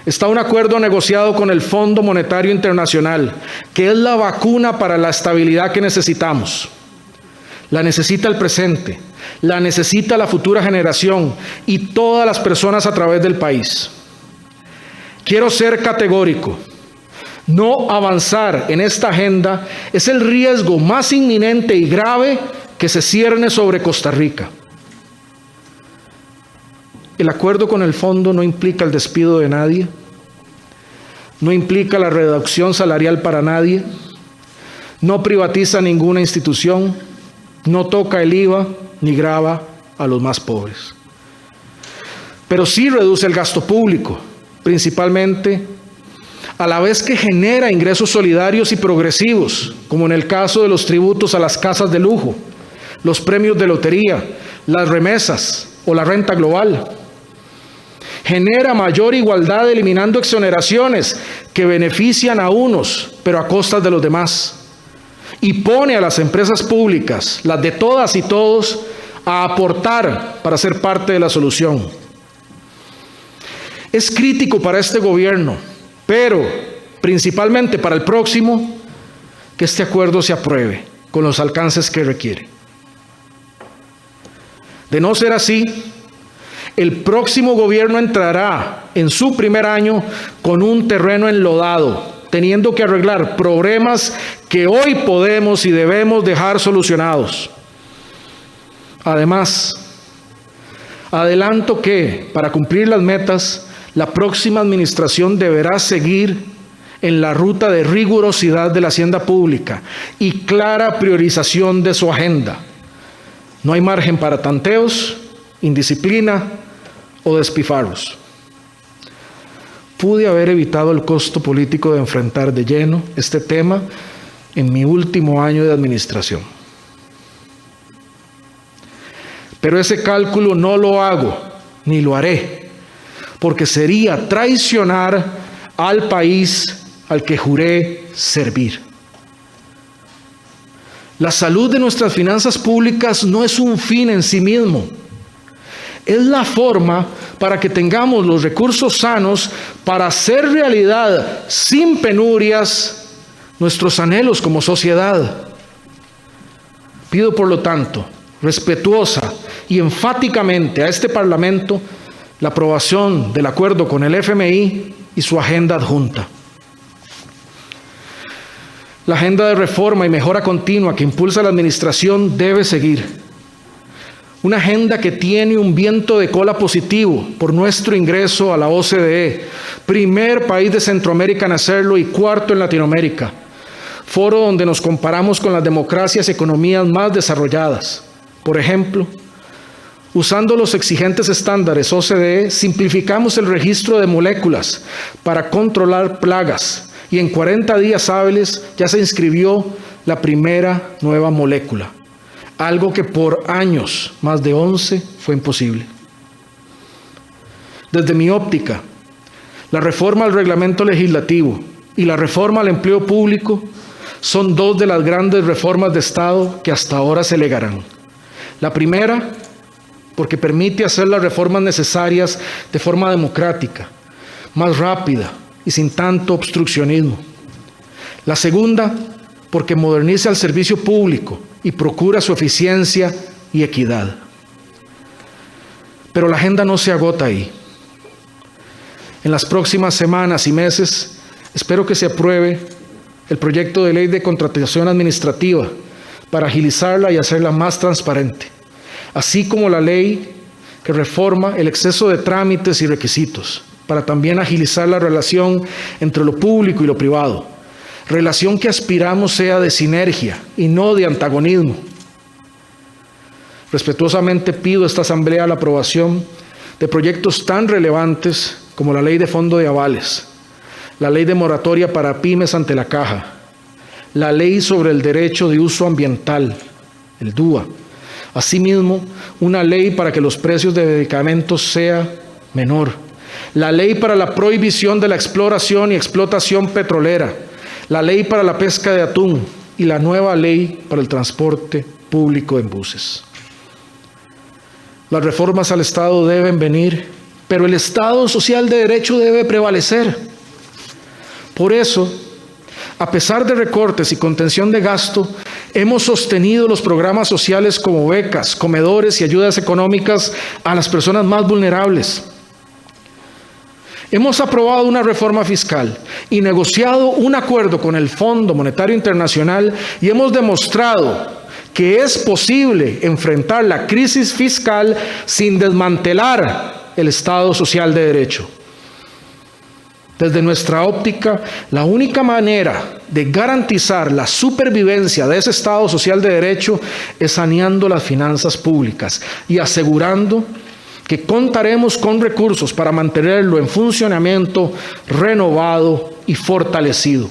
está un acuerdo negociado con el Fondo Monetario Internacional, que es la vacuna para la estabilidad que necesitamos. La necesita el presente, la necesita la futura generación y todas las personas a través del país. Quiero ser categórico. No avanzar en esta agenda es el riesgo más inminente y grave que se cierne sobre Costa Rica. El acuerdo con el fondo no implica el despido de nadie, no implica la reducción salarial para nadie, no privatiza ninguna institución, no toca el IVA ni grava a los más pobres. Pero sí reduce el gasto público, principalmente a la vez que genera ingresos solidarios y progresivos, como en el caso de los tributos a las casas de lujo, los premios de lotería, las remesas o la renta global. Genera mayor igualdad eliminando exoneraciones que benefician a unos, pero a costas de los demás. Y pone a las empresas públicas, las de todas y todos, a aportar para ser parte de la solución. Es crítico para este gobierno, pero principalmente para el próximo, que este acuerdo se apruebe con los alcances que requiere. De no ser así, el próximo gobierno entrará en su primer año con un terreno enlodado, teniendo que arreglar problemas que hoy podemos y debemos dejar solucionados. Además, adelanto que para cumplir las metas, la próxima administración deberá seguir en la ruta de rigurosidad de la hacienda pública y clara priorización de su agenda. No hay margen para tanteos, indisciplina o despilfarros. Pude haber evitado el costo político de enfrentar de lleno este tema en mi último año de administración. Pero ese cálculo no lo hago, ni lo haré, porque sería traicionar al país al que juré servir. La salud de nuestras finanzas públicas no es un fin en sí mismo. Es la forma para que tengamos los recursos sanos para hacer realidad sin penurias nuestros anhelos como sociedad. Pido, por lo tanto, respetuosa y enfáticamente a este Parlamento la aprobación del acuerdo con el FMI y su agenda adjunta. La agenda de reforma y mejora continua que impulsa la administración debe seguir. Una agenda que tiene un viento de cola positivo por nuestro ingreso a la OCDE, primer país de Centroamérica en hacerlo y cuarto en Latinoamérica, foro donde nos comparamos con las democracias y economías más desarrolladas. Por ejemplo, usando los exigentes estándares OCDE, simplificamos el registro de moléculas para controlar plagas y en 40 días hábiles ya se inscribió la primera nueva molécula, algo que por años, más de 11, fue imposible. Desde mi óptica, la reforma al reglamento legislativo y la reforma al empleo público son dos de las grandes reformas de Estado que hasta ahora se legarán. La primera, porque permite hacer las reformas necesarias de forma democrática, más rápida y sin tanto obstruccionismo. La segunda, porque moderniza el servicio público y procura su eficiencia y equidad. Pero la agenda no se agota ahí. En las próximas semanas y meses, espero que se apruebe el proyecto de ley de contratación administrativa para agilizarla y hacerla más transparente, así como la ley que reforma el exceso de trámites y requisitos, para también agilizar la relación entre lo público y lo privado, relación que aspiramos sea de sinergia y no de antagonismo. Respetuosamente pido a esta Asamblea la aprobación de proyectos tan relevantes como la Ley de Fondo de Avales, la Ley de Moratoria para Pymes ante la Caja, la Ley sobre el Derecho de Uso Ambiental, el DUA. Asimismo, una ley para que los precios de medicamentos sea menor, la ley para la prohibición de la exploración y explotación petrolera, la ley para la pesca de atún y la nueva ley para el transporte público en buses. Las reformas al Estado deben venir, pero el Estado social de derecho debe prevalecer. Por eso, a pesar de recortes y contención de gasto, hemos sostenido los programas sociales como becas, comedores y ayudas económicas a las personas más vulnerables. Hemos aprobado una reforma fiscal y negociado un acuerdo con el Fondo Monetario Internacional y hemos demostrado que es posible enfrentar la crisis fiscal sin desmantelar el Estado social de derecho. Desde nuestra óptica, la única manera de garantizar la supervivencia de ese Estado social de derecho es saneando las finanzas públicas y asegurando que contaremos con recursos para mantenerlo en funcionamiento, renovado y fortalecido.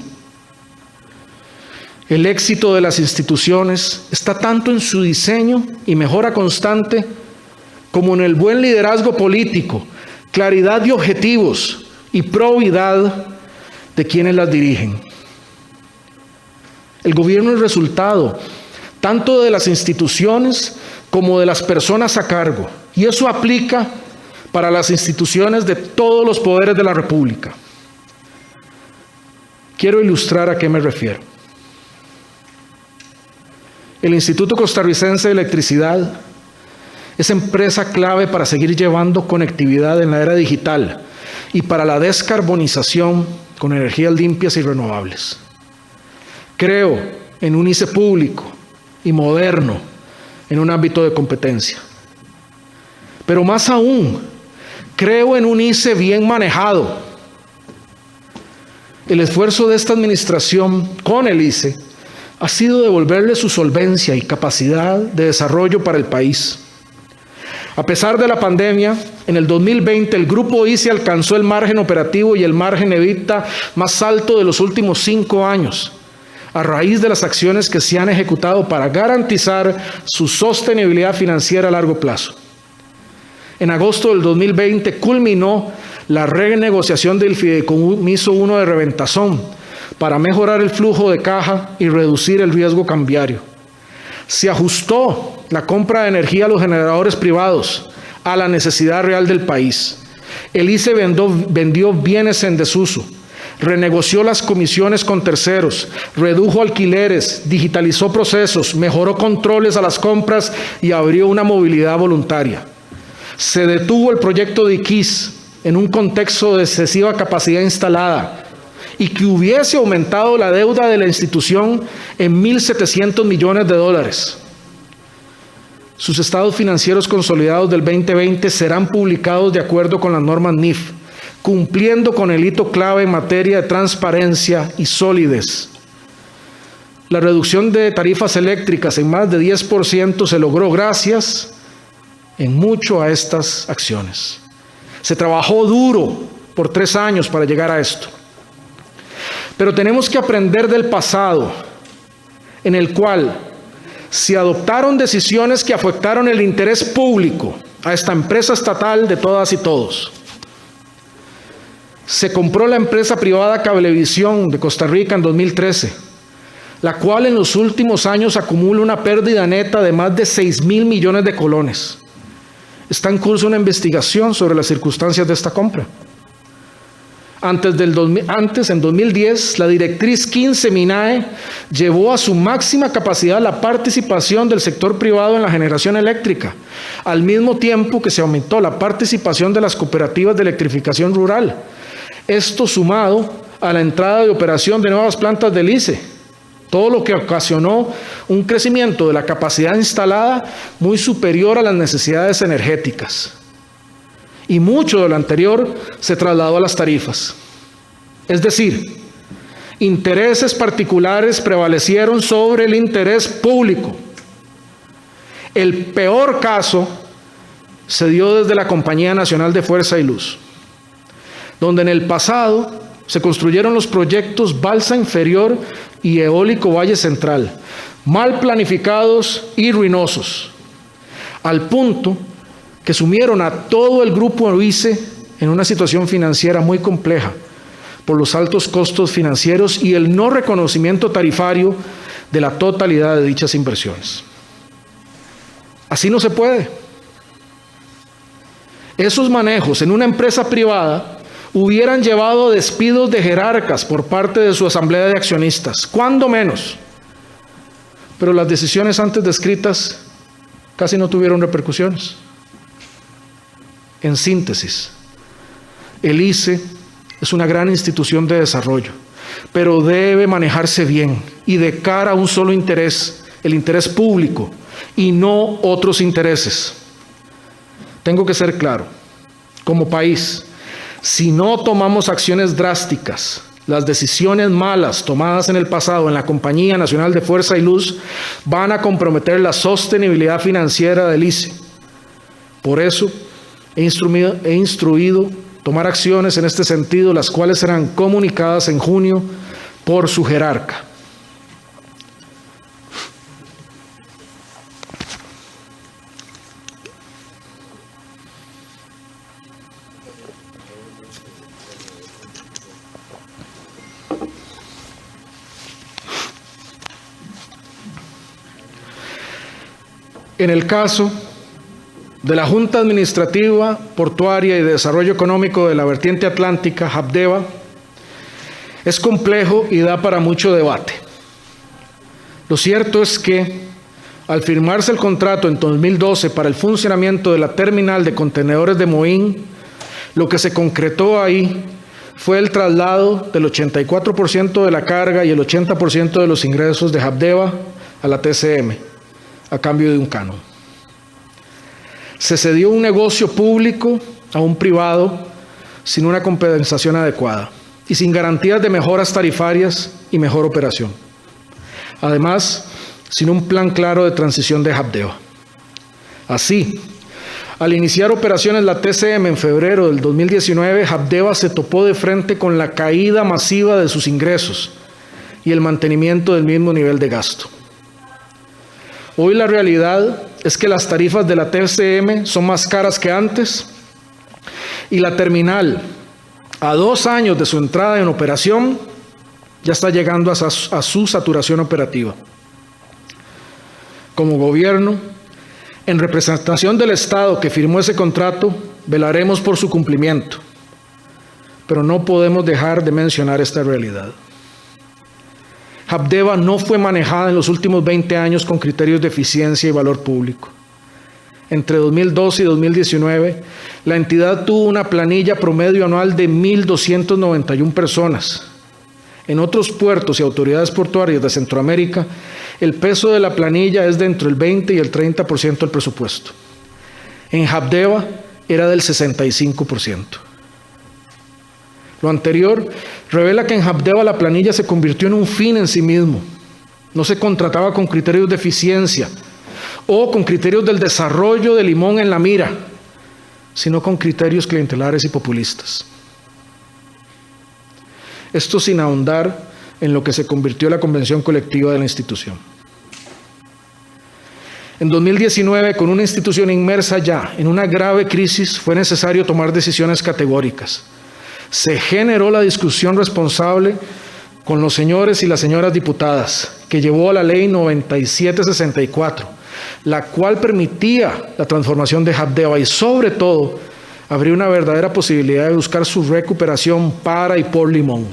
El éxito de las instituciones está tanto en su diseño y mejora constante como en el buen liderazgo político, claridad de objetivos y probidad de quienes las dirigen. El gobierno es resultado tanto de las instituciones como de las personas a cargo, y eso aplica para las instituciones de todos los poderes de la República. Quiero ilustrar a qué me refiero. El Instituto Costarricense de Electricidad es empresa clave para seguir llevando conectividad en la era digital y para la descarbonización con energías limpias y renovables. Creo en un ICE público y moderno en un ámbito de competencia. Pero más aún, creo en un ICE bien manejado. El esfuerzo de esta administración con el ICE ha sido devolverle su solvencia y capacidad de desarrollo para el país. A pesar de la pandemia, en el 2020 el Grupo ICE alcanzó el margen operativo y el margen EBITDA más alto de los últimos 5 años, a raíz de las acciones que se han ejecutado para garantizar su sostenibilidad financiera a largo plazo. En agosto del 2020 culminó la renegociación del Fideicomiso 1 de Reventazón para mejorar el flujo de caja y reducir el riesgo cambiario. Se ajustó la compra de energía a los generadores privados a la necesidad real del país. El ICE vendió bienes en desuso, renegoció las comisiones con terceros, redujo alquileres, digitalizó procesos, mejoró controles a las compras y abrió una movilidad voluntaria. Se detuvo el proyecto de Iquis en un contexto de excesiva capacidad instalada y que hubiese aumentado la deuda de la institución en $1.700 millones. Sus estados financieros consolidados del 2020 serán publicados de acuerdo con las normas NIF, cumpliendo con el hito clave en materia de transparencia y solidez. La reducción de tarifas eléctricas en más de 10% se logró gracias en mucho a estas acciones. Se trabajó duro por 3 años para llegar a esto. Pero tenemos que aprender del pasado, en el cual se adoptaron decisiones que afectaron el interés público a esta empresa estatal de todas y todos. Se compró la empresa privada Cablevisión de Costa Rica en 2013, la cual en los últimos años acumula una pérdida neta de más de 6.000 millones de colones. Está en curso una investigación sobre las circunstancias de esta compra. Antes, en 2010, la directriz 15 MINAE llevó a su máxima capacidad la participación del sector privado en la generación eléctrica, al mismo tiempo que se aumentó la participación de las cooperativas de electrificación rural. Esto sumado a la entrada de operación de nuevas plantas del ICE, todo lo que ocasionó un crecimiento de la capacidad instalada muy superior a las necesidades energéticas. Y mucho de lo anterior se trasladó a las tarifas. Es decir, intereses particulares prevalecieron sobre el interés público. El peor caso se dio desde la Compañía Nacional de Fuerza y Luz, donde en el pasado se construyeron los proyectos Balsa Inferior y Eólico Valle Central, mal planificados y ruinosos, al punto que sumieron a todo el grupo ICE en una situación financiera muy compleja por los altos costos financieros y el no reconocimiento tarifario de la totalidad de dichas inversiones. Así no se puede. Esos manejos en una empresa privada hubieran llevado a despidos de jerarcas por parte de su asamblea de accionistas, cuando menos. Pero las decisiones antes descritas casi no tuvieron repercusiones. En síntesis, el ICE es una gran institución de desarrollo, pero debe manejarse bien y de cara a un solo interés, el interés público, y no otros intereses. Tengo que ser claro, como país, si no tomamos acciones drásticas, las decisiones malas tomadas en el pasado en la Compañía Nacional de Fuerza y Luz van a comprometer la sostenibilidad financiera del ICE. Por eso, he instruido tomar acciones en este sentido, las cuales serán comunicadas en junio por su jerarca. En el caso de la Junta Administrativa, Portuaria y de Desarrollo Económico de la Vertiente Atlántica, JAPDEVA, es complejo y da para mucho debate. Lo cierto es que, al firmarse el contrato en 2012 para el funcionamiento de la terminal de contenedores de Moín, lo que se concretó ahí fue el traslado del 84% de la carga y el 80% de los ingresos de JAPDEVA a la TCM, a cambio de un canon. Se cedió un negocio público a un privado sin una compensación adecuada y sin garantías de mejoras tarifarias y mejor operación. Además, sin un plan claro de transición de JAPDEVA. Así, al iniciar operaciones la TCM en febrero del 2019, JAPDEVA se topó de frente con la caída masiva de sus ingresos y el mantenimiento del mismo nivel de gasto. Hoy la realidad es que las tarifas de la TCM son más caras que antes y la terminal, a 2 años de su entrada en operación, ya está llegando a su saturación operativa. Como gobierno, en representación del Estado que firmó ese contrato, velaremos por su cumplimiento, pero no podemos dejar de mencionar esta realidad. JAPDEVA no fue manejada en los últimos 20 años con criterios de eficiencia y valor público. Entre 2012 y 2019, la entidad tuvo una planilla promedio anual de 1.291 personas. En otros puertos y autoridades portuarias de Centroamérica, el peso de la planilla es de entre el 20 y el 30% del presupuesto. En JAPDEVA era del 65%. Lo anterior revela que en JAPDEVA la planilla se convirtió en un fin en sí mismo. No se contrataba con criterios de eficiencia o con criterios del desarrollo de Limón en la mira, sino con criterios clientelares y populistas. Esto sin ahondar en lo que se convirtió la convención colectiva de la institución. En 2019, con una institución inmersa ya en una grave crisis, fue necesario tomar decisiones categóricas. Se generó la discusión responsable con los señores y las señoras diputadas, que llevó a la ley 9764, la cual permitía la transformación de JAPDEVA y, sobre todo, abrió una verdadera posibilidad de buscar su recuperación para y por Limón.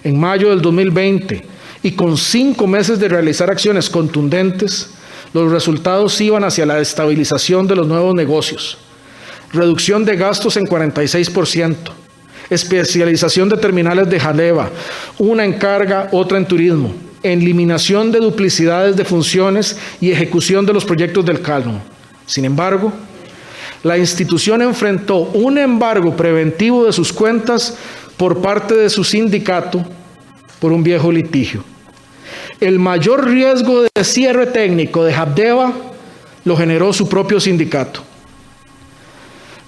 En mayo del 2020, y con 5 meses de realizar acciones contundentes, los resultados iban hacia la estabilización de los nuevos negocios, reducción de gastos en 46%, especialización de terminales de JAPDEVA, una en carga, otra en turismo, eliminación de duplicidades de funciones y ejecución de los proyectos del canon. Sin embargo, la institución enfrentó un embargo preventivo de sus cuentas por parte de su sindicato por un viejo litigio. El mayor riesgo de cierre técnico de JAPDEVA lo generó su propio sindicato.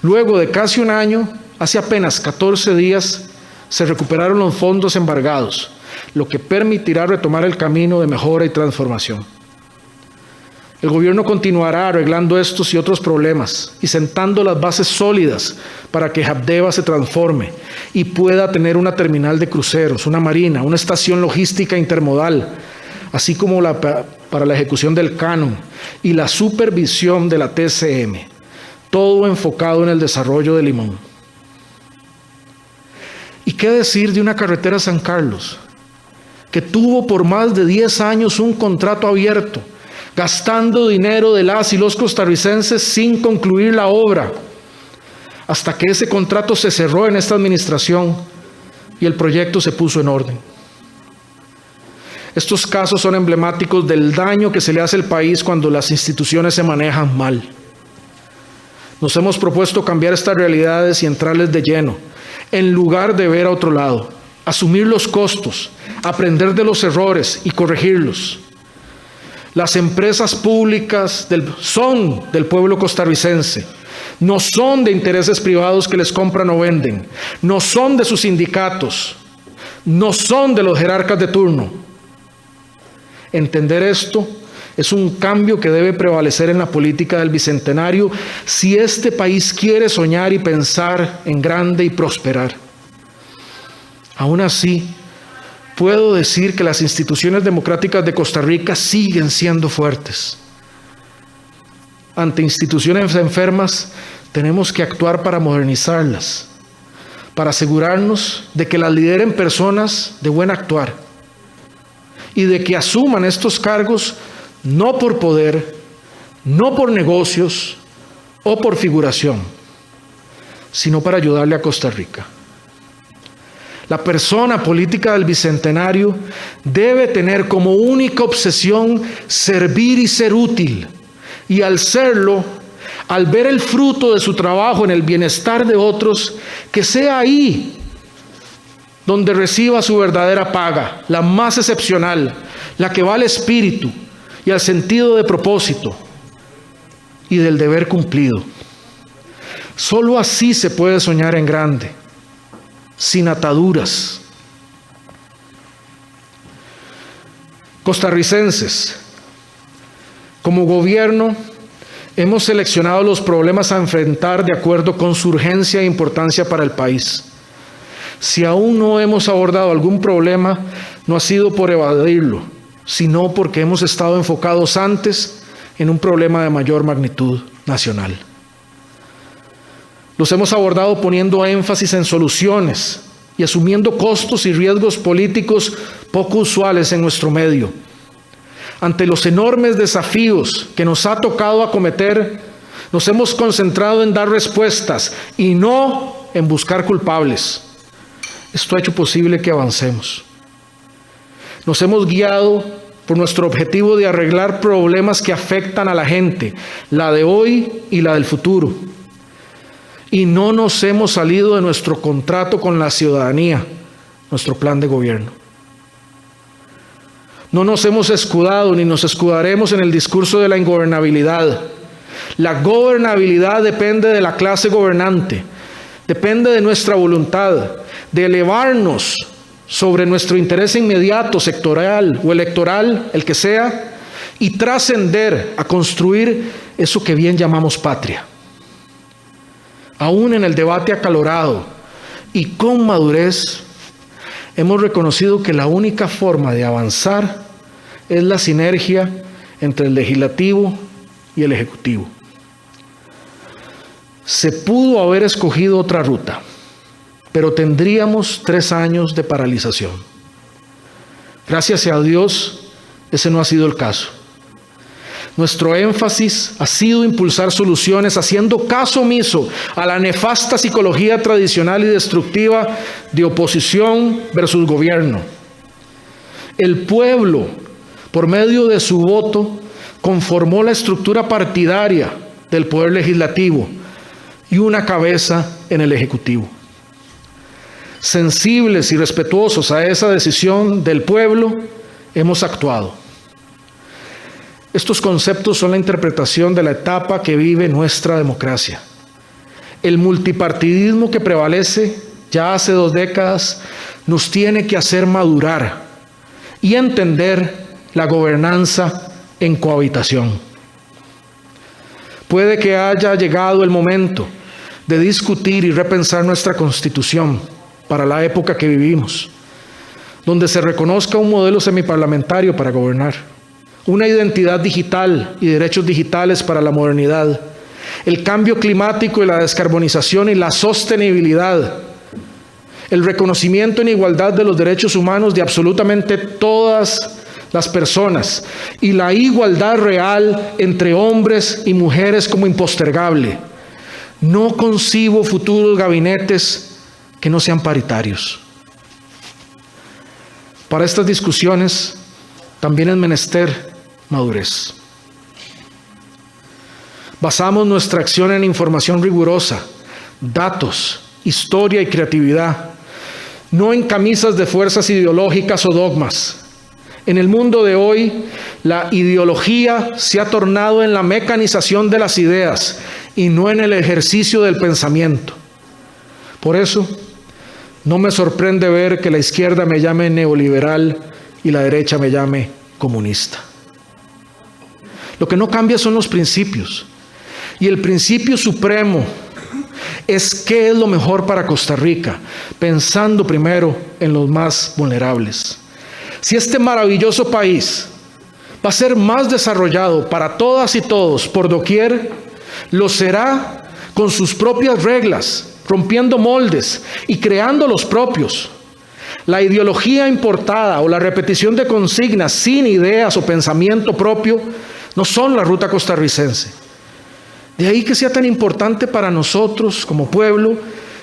Luego de casi un año, hace apenas 14 días, se recuperaron los fondos embargados, lo que permitirá retomar el camino de mejora y transformación. El gobierno continuará arreglando estos y otros problemas y sentando las bases sólidas para que JAPDEVA se transforme y pueda tener una terminal de cruceros, una marina, una estación logística intermodal, así como para la ejecución del canon y la supervisión de la TCM, todo enfocado en el desarrollo de Limón. ¿Y qué decir de una carretera San Carlos, que tuvo por más de 10 años un contrato abierto, gastando dinero de las y los costarricenses sin concluir la obra, hasta que ese contrato se cerró en esta administración y el proyecto se puso en orden? Estos casos son emblemáticos del daño que se le hace al país cuando las instituciones se manejan mal. Nos hemos propuesto cambiar estas realidades y entrarles de lleno, en lugar de ver a otro lado, asumir los costos, aprender de los errores y corregirlos. Las empresas públicas son del pueblo costarricense, no son de intereses privados que les compran o venden, no son de sus sindicatos, no son de los jerarcas de turno. Entender esto es un cambio que debe prevalecer en la política del Bicentenario si este país quiere soñar y pensar en grande y prosperar. Aún así, puedo decir que las instituciones democráticas de Costa Rica siguen siendo fuertes. ante instituciones enfermas, tenemos que actuar para modernizarlas, para asegurarnos de que las lideren personas de buen actuar y de que asuman estos cargos no por poder, no por negocios o por figuración, sino para ayudarle a Costa Rica. La persona política del Bicentenario debe tener como única obsesión servir y ser útil, y al serlo, al ver el fruto de su trabajo en el bienestar de otros, que sea ahí donde reciba su verdadera paga, la más excepcional, la que va al espíritu y al sentido de propósito y del deber cumplido. Solo así se puede soñar en grande, sin ataduras. Costarricenses, como gobierno, hemos seleccionado los problemas a enfrentar de acuerdo con su urgencia e importancia para el país. Si aún no hemos abordado algún problema, no ha sido por evadirlo, sino porque hemos estado enfocados antes en un problema de mayor magnitud nacional. Los hemos abordado poniendo énfasis en soluciones y asumiendo costos y riesgos políticos poco usuales en nuestro medio. Ante los enormes desafíos que nos ha tocado acometer, nos hemos concentrado en dar respuestas y no en buscar culpables. Esto ha hecho posible que avancemos. Nos hemos guiado por nuestro objetivo de arreglar problemas que afectan a la gente, la de hoy y la del futuro. Y no nos hemos salido de nuestro contrato con la ciudadanía, nuestro plan de gobierno. No nos hemos escudado ni nos escudaremos en el discurso de la ingobernabilidad. La gobernabilidad depende de la clase gobernante, depende de nuestra voluntad, de elevarnos sobre nuestro interés inmediato, sectorial o electoral, el que sea, y trascender a construir eso que bien llamamos patria. Aún en el debate acalorado y con madurez, hemos reconocido que la única forma de avanzar es la sinergia entre el legislativo y el ejecutivo. Se pudo haber escogido otra ruta, pero tendríamos 3 años de paralización. Gracias a Dios, ese no ha sido el caso. Nuestro énfasis ha sido impulsar soluciones haciendo caso omiso a la nefasta psicología tradicional y destructiva de oposición versus gobierno. El pueblo, por medio de su voto, conformó la estructura partidaria del poder legislativo y una cabeza en el ejecutivo. Sensibles y respetuosos a esa decisión del pueblo, hemos actuado. Estos conceptos son la interpretación de la etapa que vive nuestra democracia. El multipartidismo que prevalece ya hace 2 décadas nos tiene que hacer madurar y entender la gobernanza en cohabitación. Puede que haya llegado el momento de discutir y repensar nuestra Constitución para la época que vivimos, donde se reconozca un modelo semiparlamentario para gobernar, una identidad digital y derechos digitales para la modernidad, el cambio climático y la descarbonización y la sostenibilidad, el reconocimiento en igualdad de los derechos humanos de absolutamente todas las personas y la igualdad real entre hombres y mujeres como impostergable. No concibo futuros gabinetes que no sean paritarios. Para estas discusiones también es menester madurez. Basamos nuestra acción en información rigurosa, datos, historia y creatividad, no en camisas de fuerzas ideológicas o dogmas. En el mundo de hoy, la ideología se ha tornado en la mecanización de las ideas y no en el ejercicio del pensamiento. Por eso, no me sorprende ver que la izquierda me llame neoliberal y la derecha me llame comunista. Lo que no cambia son los principios. Y el principio supremo es qué es lo mejor para Costa Rica, pensando primero en los más vulnerables. Si este maravilloso país va a ser más desarrollado para todas y todos por doquier, lo será con sus propias reglas, rompiendo moldes y creando los propios. La ideología importada o la repetición de consignas sin ideas o pensamiento propio no son la ruta costarricense. De ahí que sea tan importante para nosotros como pueblo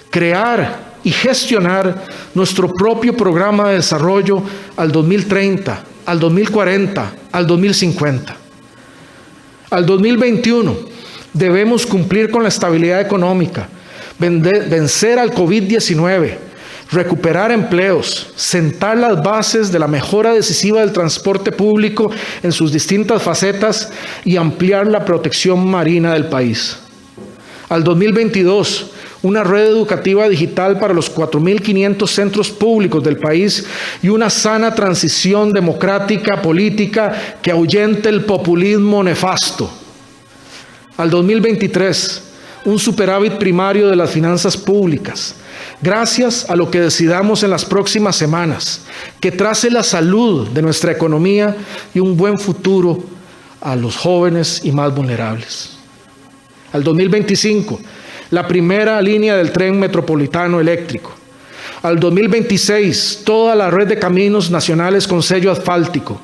crear y gestionar nuestro propio programa de desarrollo al 2030, al 2040, al 2050. Al 2021 debemos cumplir con la estabilidad económica, vencer al COVID-19, recuperar empleos, sentar las bases de la mejora decisiva del transporte público en sus distintas facetas y ampliar la protección marina del país. Al 2022, una red educativa digital para los 4.500 centros públicos del país y una sana transición democrática política que ahuyente el populismo nefasto. Al 2023, un superávit primario de las finanzas públicas, gracias a lo que decidamos en las próximas semanas, que trace la salud de nuestra economía y un buen futuro a los jóvenes y más vulnerables. Al 2025, la primera línea del tren metropolitano eléctrico. Al 2026, toda la red de caminos nacionales con sello asfáltico.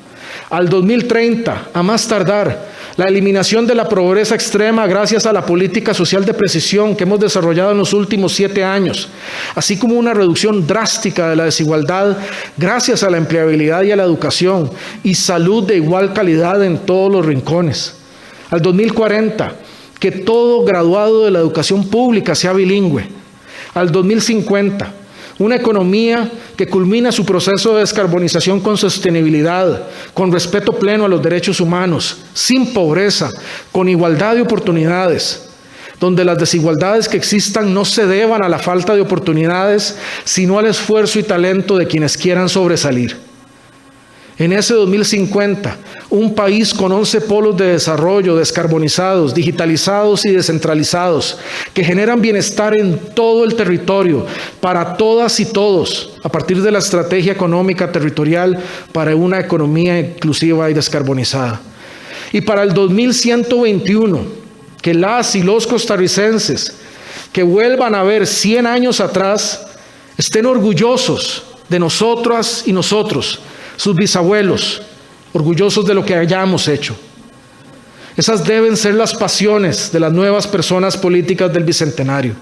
Al 2030, a más tardar, la eliminación de la pobreza extrema gracias a la política social de precisión que hemos desarrollado en los últimos 7 años, así como una reducción drástica de la desigualdad gracias a la empleabilidad y a la educación y salud de igual calidad en todos los rincones. Al 2040, que todo graduado de la educación pública sea bilingüe. Al 2050, una economía que culmina su proceso de descarbonización con sostenibilidad, con respeto pleno a los derechos humanos, sin pobreza, con igualdad de oportunidades, donde las desigualdades que existan no se deban a la falta de oportunidades, sino al esfuerzo y talento de quienes quieran sobresalir. En ese 2050, un país con 11 polos de desarrollo descarbonizados, digitalizados y descentralizados, que generan bienestar en todo el territorio, para todas y todos, a partir de la estrategia económica territorial para una economía inclusiva y descarbonizada. Y para el 2121, que las y los costarricenses que vuelvan a ver 100 años atrás, estén orgullosos de nosotras y nosotros, sus bisabuelos, orgullosos de lo que hayamos hecho. Esas deben ser las pasiones de las nuevas personas políticas del Bicentenario.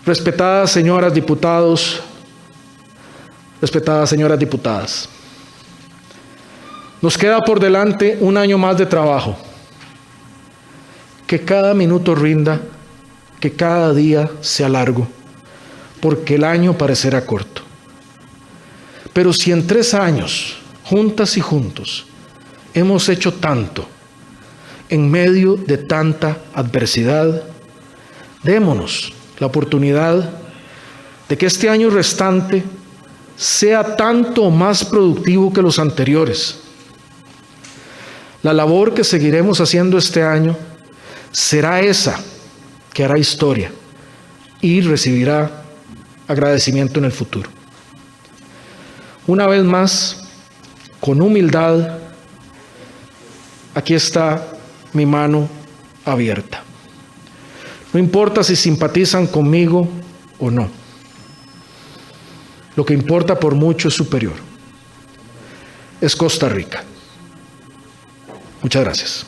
Respetadas señoras diputados, respetadas señoras diputadas, nos queda por delante un año más de trabajo. Que cada minuto rinda, que cada día sea largo, porque el año parecerá corto. Pero si en 3 años, juntas y juntos, hemos hecho tanto, en medio de tanta adversidad, démonos la oportunidad de que este año restante sea tanto más productivo que los anteriores. La labor que seguiremos haciendo este año será esa que hará historia y recibirá agradecimiento en el futuro. Una vez más, con humildad, aquí está mi mano abierta. No importa si simpatizan conmigo o no. Lo que importa por mucho es superior. Es Costa Rica. Muchas gracias.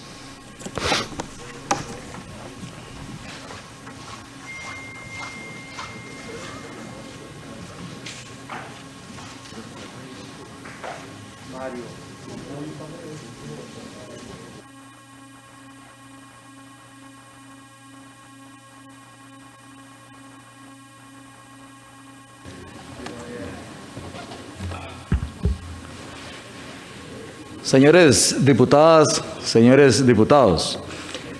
Señores diputadas, señores diputados,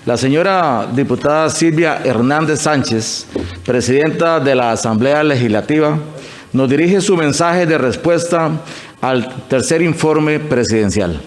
la señora diputada Silvia Hernández Sánchez, presidenta de la Asamblea Legislativa, nos dirige su mensaje de respuesta al tercer informe presidencial.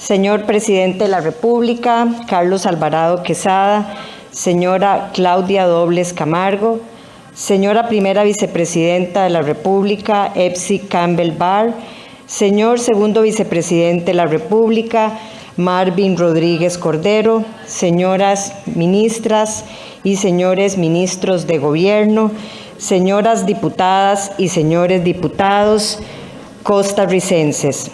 señor Presidente de la República, Carlos Alvarado Quesada, señora Claudia Dobles Camargo, señora Primera Vicepresidenta de la República, Epsi Campbell Barr, señor Segundo Vicepresidente de la República, Marvin Rodríguez Cordero, señoras ministras y señores ministros de Gobierno, señoras diputadas y señores diputados costarricenses.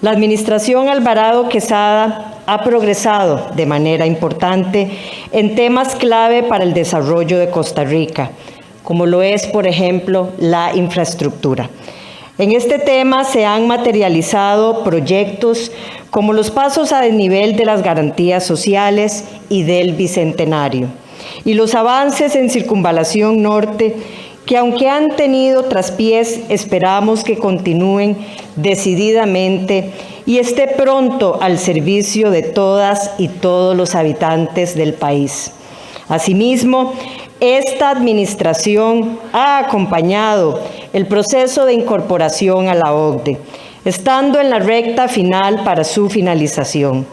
La administración Alvarado Quesada ha progresado de manera importante en temas clave para el desarrollo de Costa Rica, como lo es, por ejemplo, la infraestructura. En este tema se han materializado proyectos como los pasos a desnivel de las garantías sociales y del Bicentenario, y los avances en Circunvalación Norte, que aunque han tenido traspiés, esperamos que continúen decididamente y esté pronto al servicio de todas y todos los habitantes del país. Asimismo, esta administración ha acompañado el proceso de incorporación a la OCDE, estando en la recta final para su finalización.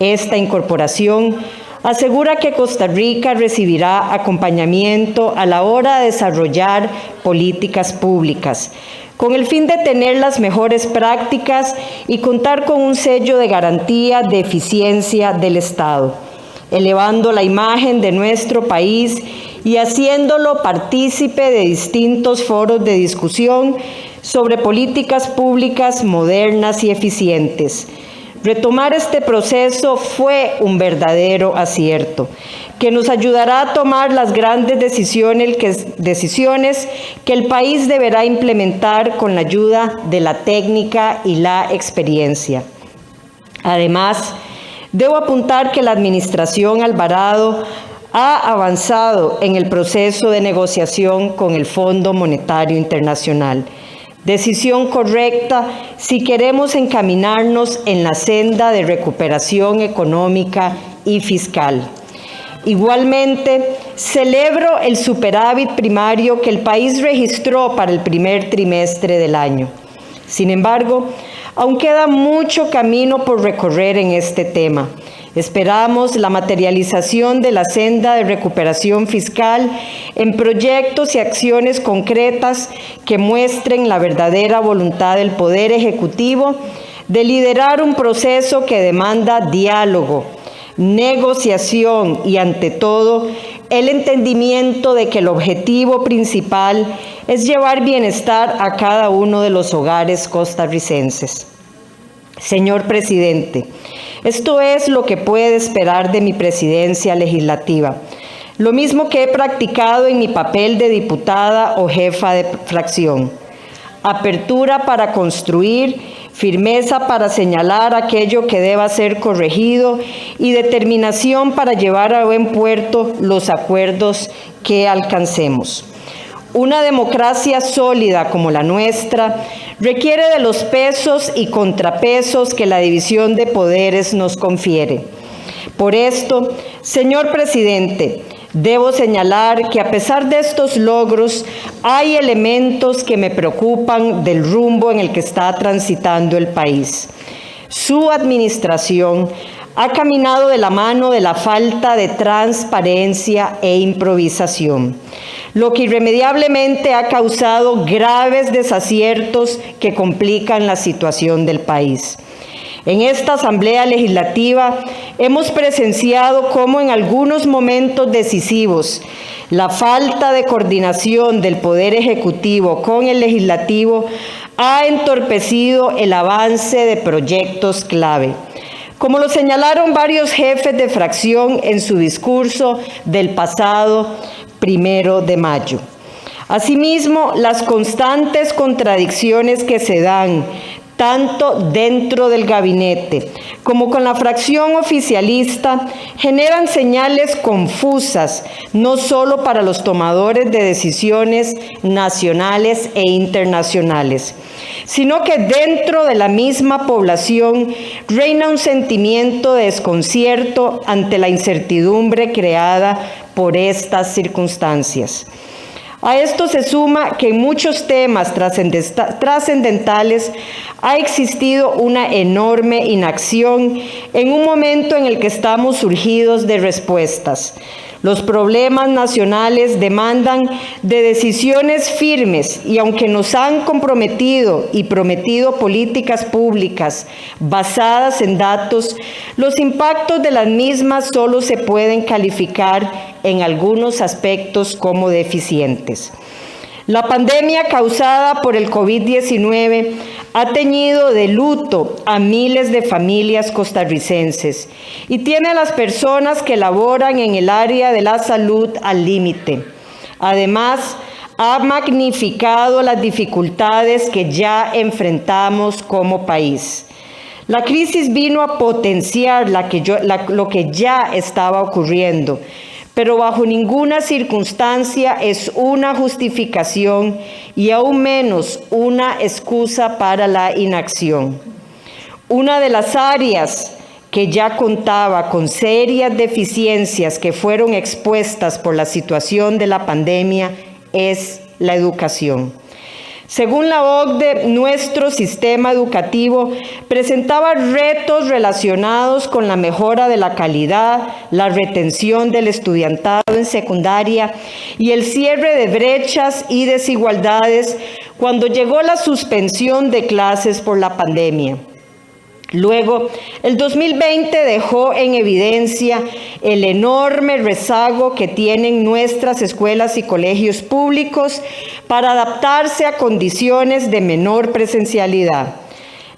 Esta incorporación asegura que Costa Rica recibirá acompañamiento a la hora de desarrollar políticas públicas, con el fin de tener las mejores prácticas y contar con un sello de garantía de eficiencia del Estado, elevando la imagen de nuestro país y haciéndolo partícipe de distintos foros de discusión sobre políticas públicas modernas y eficientes. Retomar este proceso fue un verdadero acierto, que nos ayudará a tomar las grandes decisiones que el país deberá implementar con la ayuda de la técnica y la experiencia. Además, debo apuntar que la administración Alvarado ha avanzado en el proceso de negociación con el Fondo Monetario Internacional. Decisión correcta si queremos encaminarnos en la senda de recuperación económica y fiscal. Igualmente, celebro el superávit primario que el país registró para el primer trimestre del año. Sin embargo, aún queda mucho camino por recorrer en este tema. Esperamos la materialización de la senda de recuperación fiscal en proyectos y acciones concretas que muestren la verdadera voluntad del Poder Ejecutivo de liderar un proceso que demanda diálogo, negociación y, ante todo, el entendimiento de que el objetivo principal es llevar bienestar a cada uno de los hogares costarricenses. Señor Presidente, esto es lo que puede esperar de mi presidencia legislativa, lo mismo que he practicado en mi papel de diputada o jefa de fracción. Apertura para construir, firmeza para señalar aquello que deba ser corregido y determinación para llevar a buen puerto los acuerdos que alcancemos. Una democracia sólida como la nuestra requiere de los pesos y contrapesos que la división de poderes nos confiere. Por esto, señor Presidente, debo señalar que a pesar de estos logros, hay elementos que me preocupan del rumbo en el que está transitando el país. Su administración ha caminado de la mano de la falta de transparencia e improvisación, lo que irremediablemente ha causado graves desaciertos que complican la situación del país. En esta Asamblea Legislativa hemos presenciado cómo en algunos momentos decisivos la falta de coordinación del Poder Ejecutivo con el Legislativo ha entorpecido el avance de proyectos clave, como lo señalaron varios jefes de fracción en su discurso del pasado 1 de mayo. Asimismo, las constantes contradicciones que se dan tanto dentro del gabinete como con la fracción oficialista generan señales confusas, no solo para los tomadores de decisiones nacionales e internacionales, sino que dentro de la misma población reina un sentimiento de desconcierto ante la incertidumbre creada por estas circunstancias. A esto se suma que en muchos temas trascendentales ha existido una enorme inacción en un momento en el que estamos surgidos de respuestas. Los problemas nacionales demandan de decisiones firmes y aunque nos han comprometido y prometido políticas públicas basadas en datos, los impactos de las mismas solo se pueden calificar en algunos aspectos como deficientes. La pandemia causada por el COVID-19 ha teñido de luto a miles de familias costarricenses y tiene a las personas que laboran en el área de la salud al límite. Además, ha magnificado las dificultades que ya enfrentamos como país. La crisis vino a potenciar lo que ya estaba ocurriendo, pero bajo ninguna circunstancia es una justificación y aún menos una excusa para la inacción. Una de las áreas que ya contaba con serias deficiencias que fueron expuestas por la situación de la pandemia es la educación. Según la OCDE, nuestro sistema educativo presentaba retos relacionados con la mejora de la calidad, la retención del estudiantado en secundaria y el cierre de brechas y desigualdades cuando llegó la suspensión de clases por la pandemia. Luego, el 2020 dejó en evidencia el enorme rezago que tienen nuestras escuelas y colegios públicos para adaptarse a condiciones de menor presencialidad.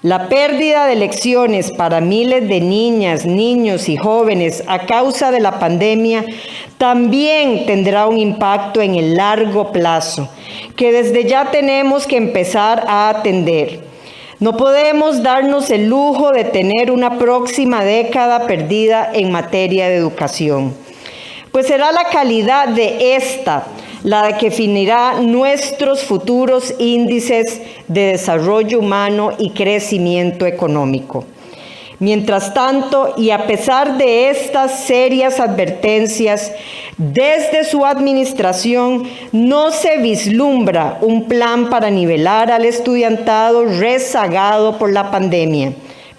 La pérdida de lecciones para miles de niñas, niños y jóvenes a causa de la pandemia también tendrá un impacto en el largo plazo, que desde ya tenemos que empezar a atender. No podemos darnos el lujo de tener una próxima década perdida en materia de educación, pues será la calidad de esta la que definirá nuestros futuros índices de desarrollo humano y crecimiento económico. Mientras tanto, y a pesar de estas serias advertencias, desde su administración no se vislumbra un plan para nivelar al estudiantado rezagado por la pandemia.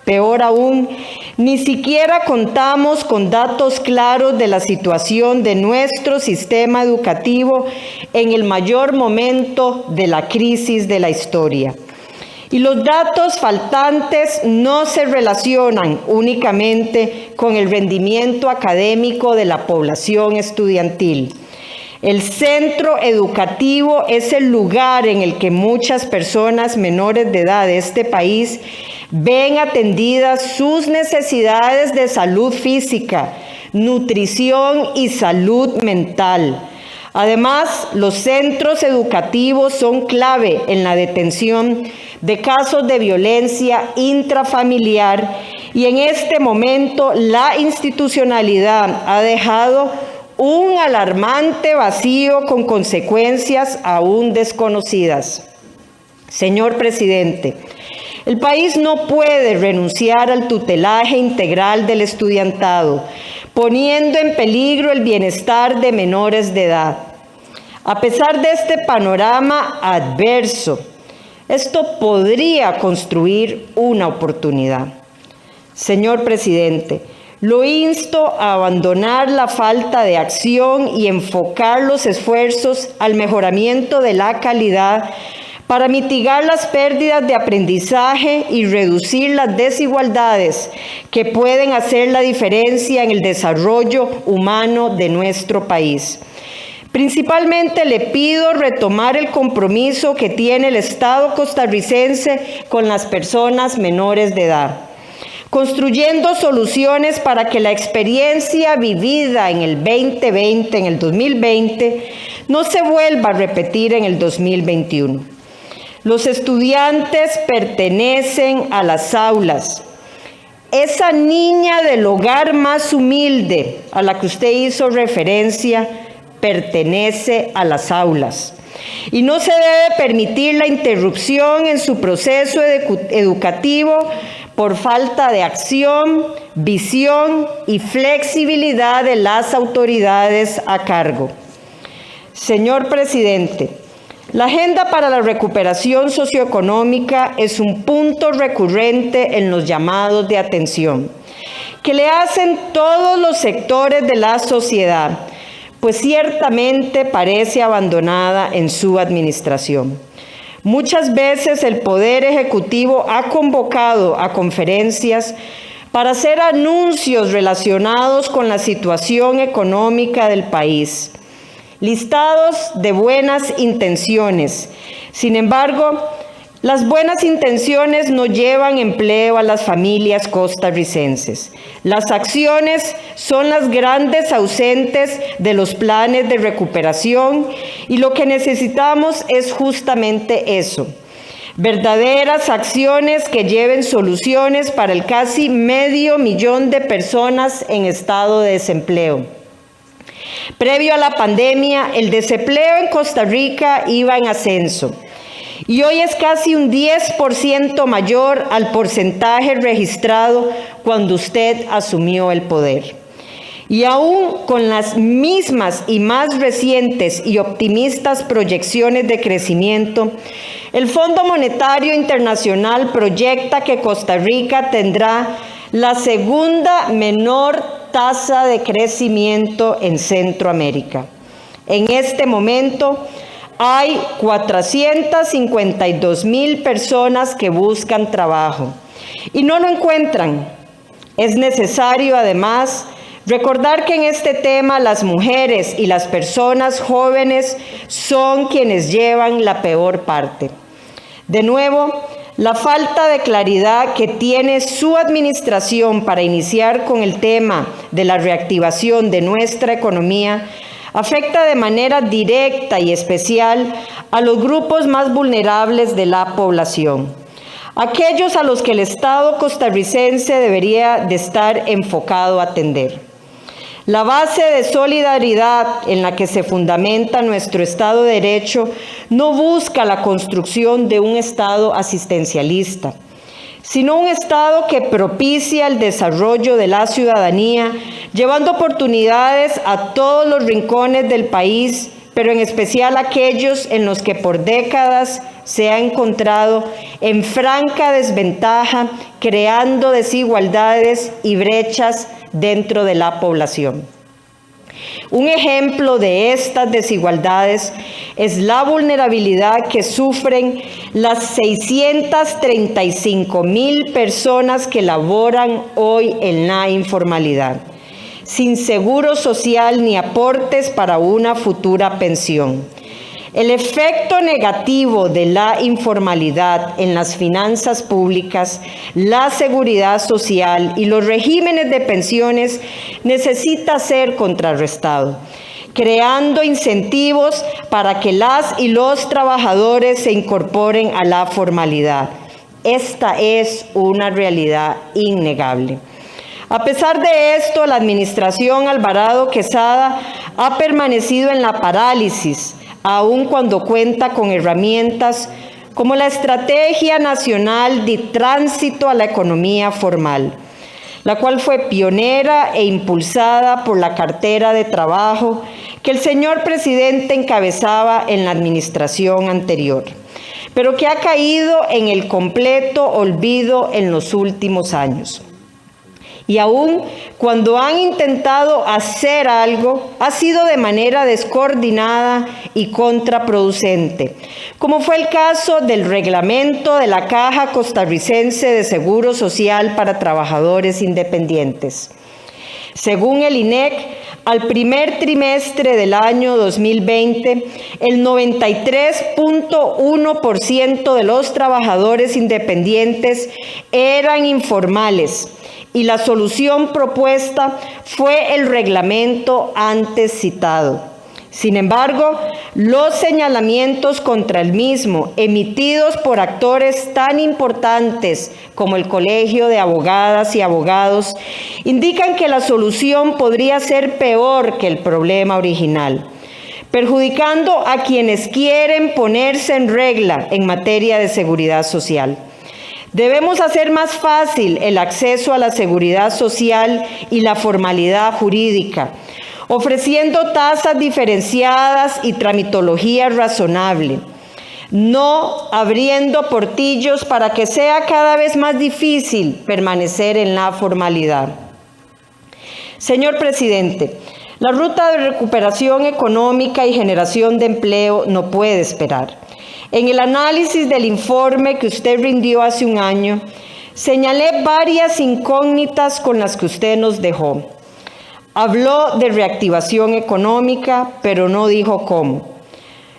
Peor aún, ni siquiera contamos con datos claros de la situación de nuestro sistema educativo en el mayor momento de la crisis de la historia. Y los datos faltantes no se relacionan únicamente con el rendimiento académico de la población estudiantil. El centro educativo es el lugar en el que muchas personas menores de edad de este país ven atendidas sus necesidades de salud física, nutrición y salud mental. Además, los centros educativos son clave en la detención de casos de violencia intrafamiliar y en este momento la institucionalidad ha dejado un alarmante vacío con consecuencias aún desconocidas. Señor presidente, el país no puede renunciar al tutelaje integral del estudiantado, poniendo en peligro el bienestar de menores de edad. A pesar de este panorama adverso, esto podría construir una oportunidad. Señor presidente, lo insto a abandonar la falta de acción y enfocar los esfuerzos al mejoramiento de la calidad para mitigar las pérdidas de aprendizaje y reducir las desigualdades que pueden hacer la diferencia en el desarrollo humano de nuestro país. Principalmente le pido retomar el compromiso que tiene el Estado costarricense con las personas menores de edad, construyendo soluciones para que la experiencia vivida en el 2020, en el 2020, no se vuelva a repetir en el 2021. Los estudiantes pertenecen a las aulas. Esa niña del hogar más humilde a la que usted hizo referencia pertenece a las aulas. Y no se debe permitir la interrupción en su proceso educativo por falta de acción, visión y flexibilidad de las autoridades a cargo. Señor presidente, la Agenda para la Recuperación Socioeconómica es un punto recurrente en los llamados de atención que le hacen todos los sectores de la sociedad, pues ciertamente parece abandonada en su administración. Muchas veces el Poder Ejecutivo ha convocado a conferencias para hacer anuncios relacionados con la situación económica del país, listados de buenas intenciones. Sin embargo, las buenas intenciones no llevan empleo a las familias costarricenses. Las acciones son las grandes ausentes de los planes de recuperación y lo que necesitamos es justamente eso. Verdaderas acciones que lleven soluciones para el casi 500,000 de personas en estado de desempleo. Previo a la pandemia, el desempleo en Costa Rica iba en ascenso y hoy es casi un 10% mayor al porcentaje registrado cuando usted asumió el poder. Y aún con las mismas y más recientes y optimistas proyecciones de crecimiento, el Fondo Monetario Internacional proyecta que Costa Rica tendrá la segunda menor tasa de crecimiento en Centroamérica. En este momento hay 452,000 personas que buscan trabajo y no lo encuentran. Es necesario, además, recordar que en este tema las mujeres y las personas jóvenes son quienes llevan la peor parte. De nuevo, la falta de claridad que tiene su administración para iniciar con el tema de la reactivación de nuestra economía afecta de manera directa y especial a los grupos más vulnerables de la población, aquellos a los que el Estado costarricense debería de estar enfocado a atender. La base de solidaridad en la que se fundamenta nuestro Estado de Derecho no busca la construcción de un Estado asistencialista, sino un Estado que propicia el desarrollo de la ciudadanía, llevando oportunidades a todos los rincones del país, pero en especial aquellos en los que por décadas se ha encontrado en franca desventaja, creando desigualdades y brechas dentro de la población. Un ejemplo de estas desigualdades es la vulnerabilidad que sufren las 635,000 personas que laboran hoy en la informalidad, sin seguro social ni aportes para una futura pensión. El efecto negativo de la informalidad en las finanzas públicas, la seguridad social y los regímenes de pensiones necesita ser contrarrestado, creando incentivos para que las y los trabajadores se incorporen a la formalidad. Esta es una realidad innegable. A pesar de esto, la administración Alvarado Quesada ha permanecido en la parálisis, aun cuando cuenta con herramientas como la Estrategia Nacional de Tránsito a la Economía Formal, la cual fue pionera e impulsada por la cartera de trabajo que el señor presidente encabezaba en la administración anterior, pero que ha caído en el completo olvido en los últimos años. Y aún cuando han intentado hacer algo, ha sido de manera descoordinada y contraproducente, como fue el caso del reglamento de la Caja Costarricense de Seguro Social para Trabajadores Independientes. Según el INEC, al primer trimestre del año 2020, el 93.1% de los trabajadores independientes eran informales, y la solución propuesta fue el reglamento antes citado. Sin embargo, los señalamientos contra el mismo, emitidos por actores tan importantes como el Colegio de Abogadas y Abogados, indican que la solución podría ser peor que el problema original, perjudicando a quienes quieren ponerse en regla en materia de seguridad social. Debemos hacer más fácil el acceso a la seguridad social y la formalidad jurídica, ofreciendo tasas diferenciadas y tramitología razonable, no abriendo portillos para que sea cada vez más difícil permanecer en la formalidad. Señor presidente, la ruta de recuperación económica y generación de empleo no puede esperar. En el análisis del informe que usted rindió hace un año, señalé varias incógnitas con las que usted nos dejó. Habló de reactivación económica, pero no dijo cómo.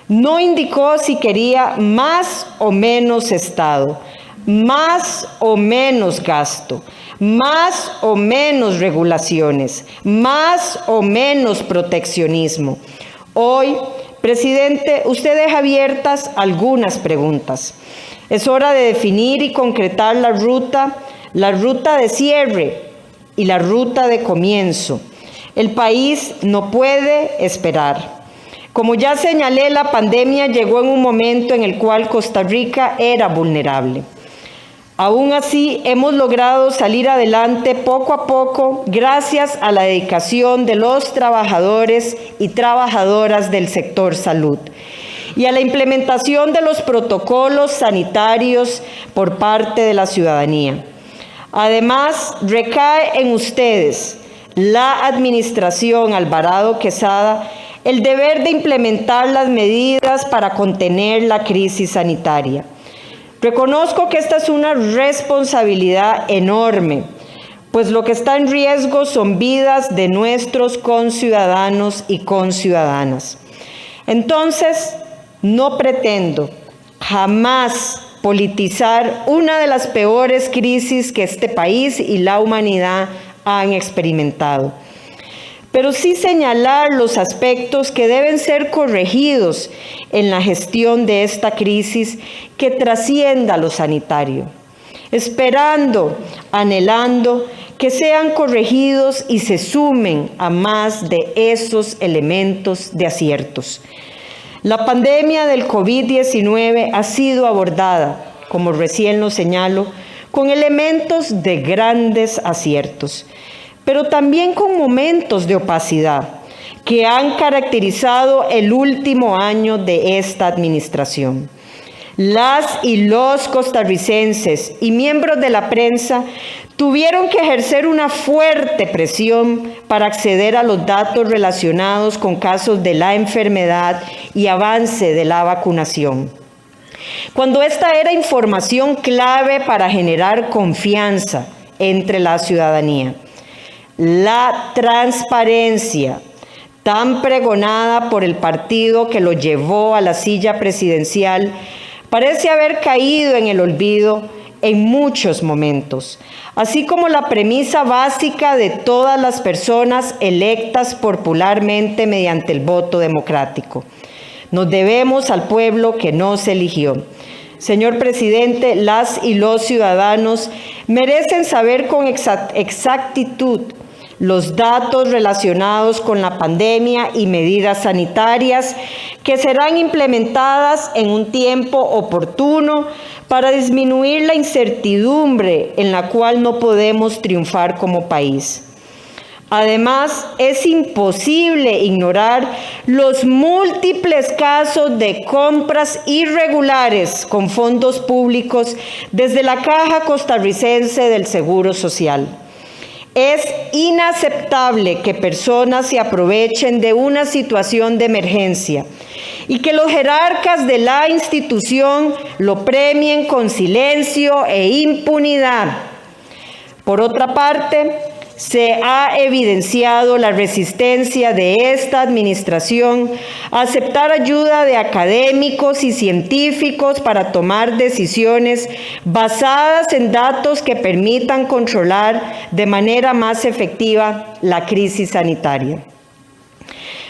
No indicó si quería más o menos Estado, más o menos gasto, más o menos regulaciones, más o menos proteccionismo. Hoy, presidente, usted deja abiertas algunas preguntas. Es hora de definir y concretar la ruta de cierre y la ruta de comienzo. El país no puede esperar. Como ya señalé, la pandemia llegó en un momento en el cual Costa Rica era vulnerable. Aún así, hemos logrado salir adelante poco a poco gracias a la dedicación de los trabajadores y trabajadoras del sector salud y a la implementación de los protocolos sanitarios por parte de la ciudadanía. Además, recae en ustedes, la administración Alvarado Quesada, el deber de implementar las medidas para contener la crisis sanitaria. Reconozco que esta es una responsabilidad enorme, pues lo que está en riesgo son vidas de nuestros conciudadanos y conciudadanas. Entonces, no pretendo jamás politizar una de las peores crisis que este país y la humanidad han experimentado, pero sí señalar los aspectos que deben ser corregidos en la gestión de esta crisis que trascienda lo sanitario, esperando, anhelando que sean corregidos y se sumen a más de esos elementos de aciertos. La pandemia del COVID-19 ha sido abordada, como recién lo señalo, con elementos de grandes aciertos, pero también con momentos de opacidad que han caracterizado el último año de esta administración. Las y los costarricenses y miembros de la prensa tuvieron que ejercer una fuerte presión para acceder a los datos relacionados con casos de la enfermedad y avance de la vacunación, cuando esta era información clave para generar confianza entre la ciudadanía. La transparencia, tan pregonada por el partido que lo llevó a la silla presidencial, parece haber caído en el olvido en muchos momentos, así como la premisa básica de todas las personas electas popularmente mediante el voto democrático. Nos debemos al pueblo que nos eligió. Señor presidente, las y los ciudadanos merecen saber con exactitud los datos relacionados con la pandemia y medidas sanitarias que serán implementadas en un tiempo oportuno para disminuir la incertidumbre en la cual no podemos triunfar como país. Además, es imposible ignorar los múltiples casos de compras irregulares con fondos públicos desde la Caja Costarricense del Seguro Social. Es inaceptable que personas se aprovechen de una situación de emergencia y que los jerarcas de la institución lo premien con silencio e impunidad. Por otra parte, se ha evidenciado la resistencia de esta administración a aceptar ayuda de académicos y científicos para tomar decisiones basadas en datos que permitan controlar de manera más efectiva la crisis sanitaria.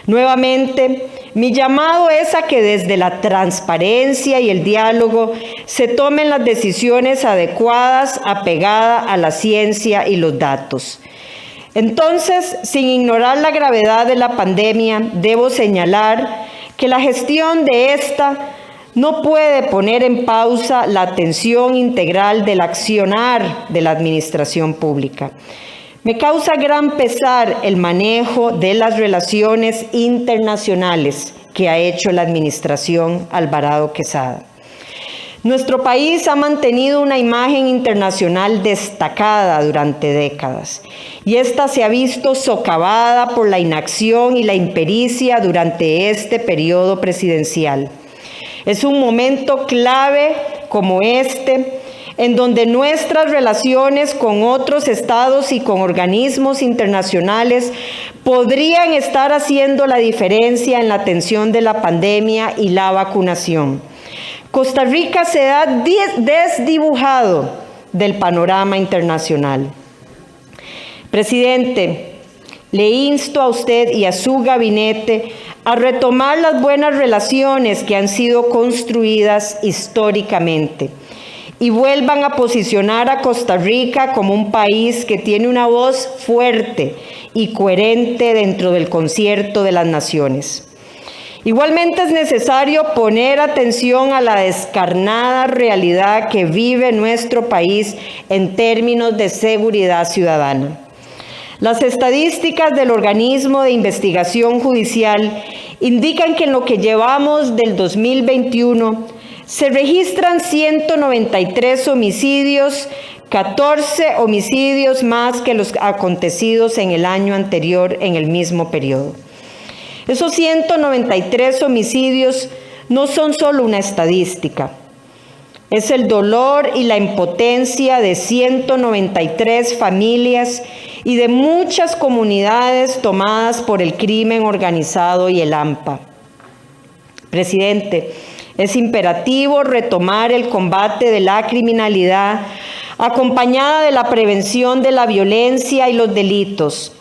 Nuevamente, mi llamado es a que desde la transparencia y el diálogo se tomen las decisiones adecuadas apegadas a la ciencia y los datos. Entonces, sin ignorar la gravedad de la pandemia, debo señalar que la gestión de esta no puede poner en pausa la atención integral del accionar de la administración pública. Me causa gran pesar el manejo de las relaciones internacionales que ha hecho la administración Alvarado Quesada. Nuestro país ha mantenido una imagen internacional destacada durante décadas y esta se ha visto socavada por la inacción y la impericia durante este periodo presidencial. Es un momento clave como este en donde nuestras relaciones con otros estados y con organismos internacionales podrían estar haciendo la diferencia en la atención de la pandemia y la vacunación. Costa Rica se ha desdibujado del panorama internacional. Presidente, le insto a usted y a su gabinete a retomar las buenas relaciones que han sido construidas históricamente y vuelvan a posicionar a Costa Rica como un país que tiene una voz fuerte y coherente dentro del concierto de las naciones. Igualmente es necesario poner atención a la descarnada realidad que vive nuestro país en términos de seguridad ciudadana. Las estadísticas del organismo de investigación judicial indican que en lo que llevamos del 2021 se registran 193 homicidios, 14 homicidios más que los acontecidos en el año anterior en el mismo periodo. Esos 193 homicidios no son solo una estadística, es el dolor y la impotencia de 193 familias y de muchas comunidades tomadas por el crimen organizado y el AMPA. Presidente, es imperativo retomar el combate de la criminalidad acompañada de la prevención de la violencia y los delitos,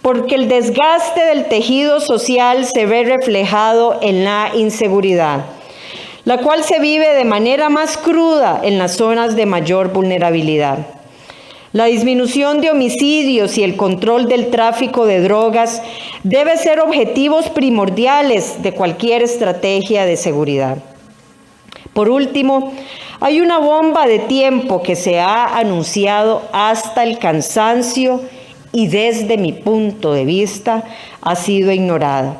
porque el desgaste del tejido social se ve reflejado en la inseguridad, la cual se vive de manera más cruda en las zonas de mayor vulnerabilidad. La disminución de homicidios y el control del tráfico de drogas debe ser objetivos primordiales de cualquier estrategia de seguridad. Por último, hay una bomba de tiempo que se ha anunciado hasta el cansancio y desde mi punto de vista ha sido ignorada.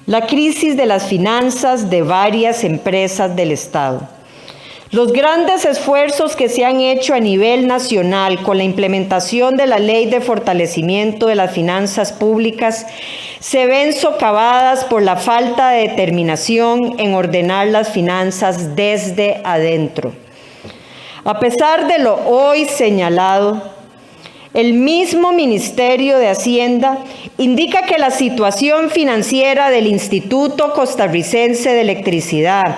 La crisis de las finanzas de varias empresas del Estado. Los grandes esfuerzos que se han hecho a nivel nacional con la implementación de la Ley de Fortalecimiento de las Finanzas Públicas se ven socavadas por la falta de determinación en ordenar las finanzas desde adentro. A pesar de lo hoy señalado, el mismo Ministerio de Hacienda indica que la situación financiera del Instituto Costarricense de Electricidad,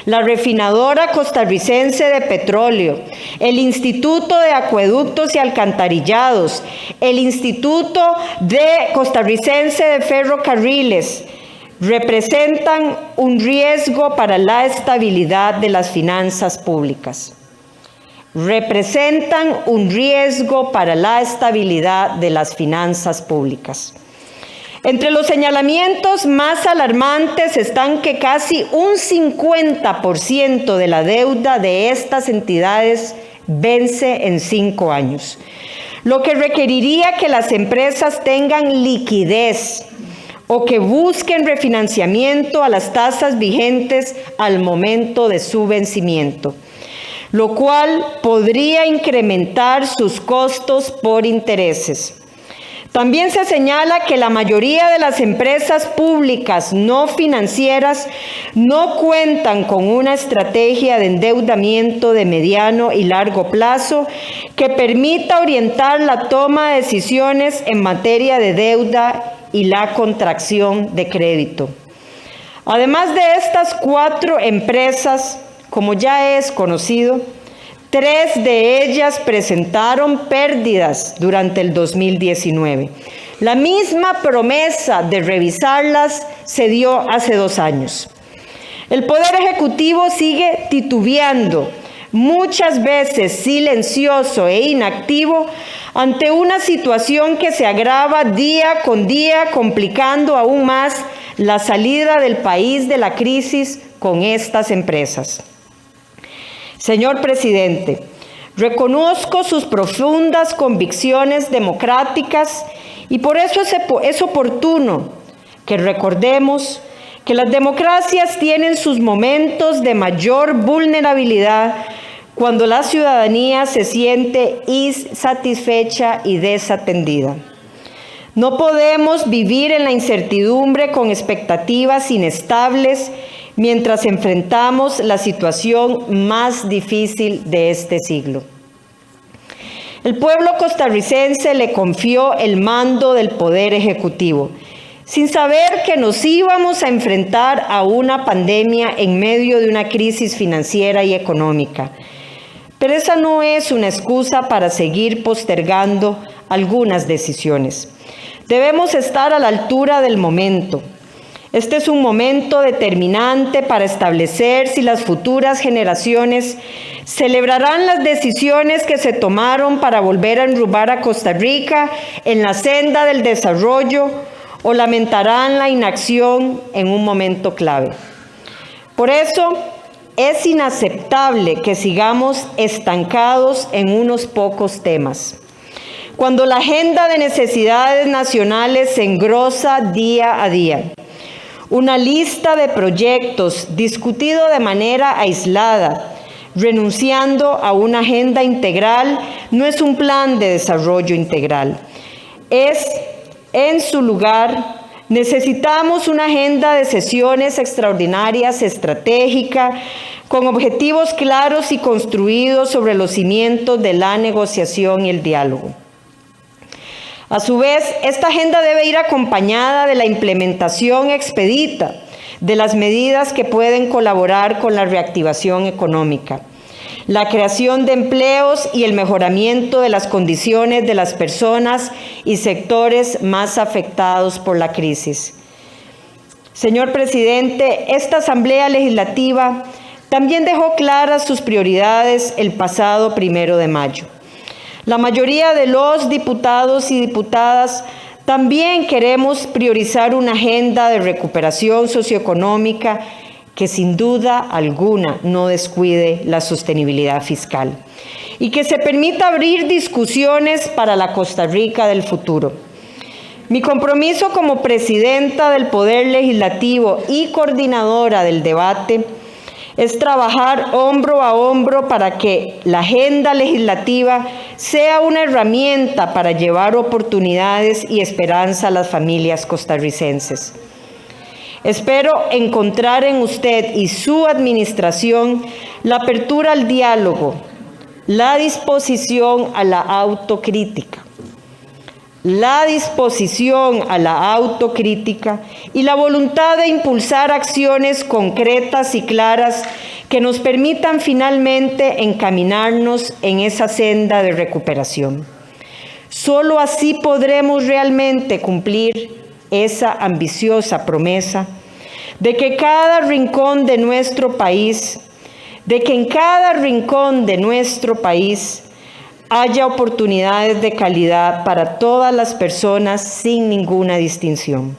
la Refinadora Costarricense de Petróleo, el Instituto de Acueductos y Alcantarillados, el Instituto Costarricense de Ferrocarriles, representan un riesgo para la estabilidad de las finanzas públicas. Representan un riesgo para la estabilidad de las finanzas públicas. Entre los señalamientos más alarmantes están que casi un 50% de la deuda de estas entidades vence en 5 años, lo que requeriría que las empresas tengan liquidez o que busquen refinanciamiento a las tasas vigentes al momento de su vencimiento, lo cual podría incrementar sus costos por intereses. También se señala que la mayoría de las empresas públicas no financieras no cuentan con una estrategia de endeudamiento de mediano y largo plazo que permita orientar la toma de decisiones en materia de deuda y la contracción de crédito. Además de estas 4 empresas, como ya es conocido, 3 de ellas presentaron pérdidas durante el 2019. La misma promesa de revisarlas se dio hace 2 años. El Poder Ejecutivo sigue titubeando, muchas veces silencioso e inactivo, ante una situación que se agrava día con día, complicando aún más la salida del país de la crisis con estas empresas. Señor presidente, Reconozco sus profundas convicciones democráticas y por eso es oportuno que recordemos que las democracias tienen sus momentos de mayor vulnerabilidad cuando la ciudadanía se siente insatisfecha y desatendida. No podemos vivir en la incertidumbre con expectativas inestables mientras enfrentamos la situación más difícil de este siglo. El pueblo costarricense le confió el mando del Poder Ejecutivo, sin saber que nos íbamos a enfrentar a una pandemia en medio de una crisis financiera y económica. Pero esa no es una excusa para seguir postergando algunas decisiones. Debemos estar a la altura del momento. Este es un momento determinante para establecer si las futuras generaciones celebrarán las decisiones que se tomaron para volver a enrumbar a Costa Rica en la senda del desarrollo o lamentarán la inacción en un momento clave. Por eso, es inaceptable que sigamos estancados en unos pocos temas. Cuando la agenda de necesidades nacionales se engrosa día a día, una lista de proyectos discutido de manera aislada, renunciando a una agenda integral, no es un plan de desarrollo integral. En su lugar, necesitamos una agenda de sesiones extraordinarias estratégica, con objetivos claros y construidos sobre los cimientos de la negociación y el diálogo. A su vez, esta agenda debe ir acompañada de la implementación expedita de las medidas que pueden colaborar con la reactivación económica, la creación de empleos y el mejoramiento de las condiciones de las personas y sectores más afectados por la crisis. Señor presidente, esta Asamblea Legislativa también dejó claras sus prioridades el pasado 1 de mayo. La mayoría de los diputados y diputadas también queremos priorizar una agenda de recuperación socioeconómica que sin duda alguna no descuide la sostenibilidad fiscal y que se permita abrir discusiones para la Costa Rica del futuro. Mi compromiso como presidenta del Poder Legislativo y coordinadora del debate es trabajar hombro a hombro para que la agenda legislativa sea una herramienta para llevar oportunidades y esperanza a las familias costarricenses. Espero encontrar en usted y su administración la apertura al diálogo, la disposición a la autocrítica. Y la voluntad de impulsar acciones concretas y claras que nos permitan finalmente encaminarnos en esa senda de recuperación. Solo así podremos realmente cumplir esa ambiciosa promesa de que en cada rincón de nuestro país haya oportunidades de calidad para todas las personas sin ninguna distinción.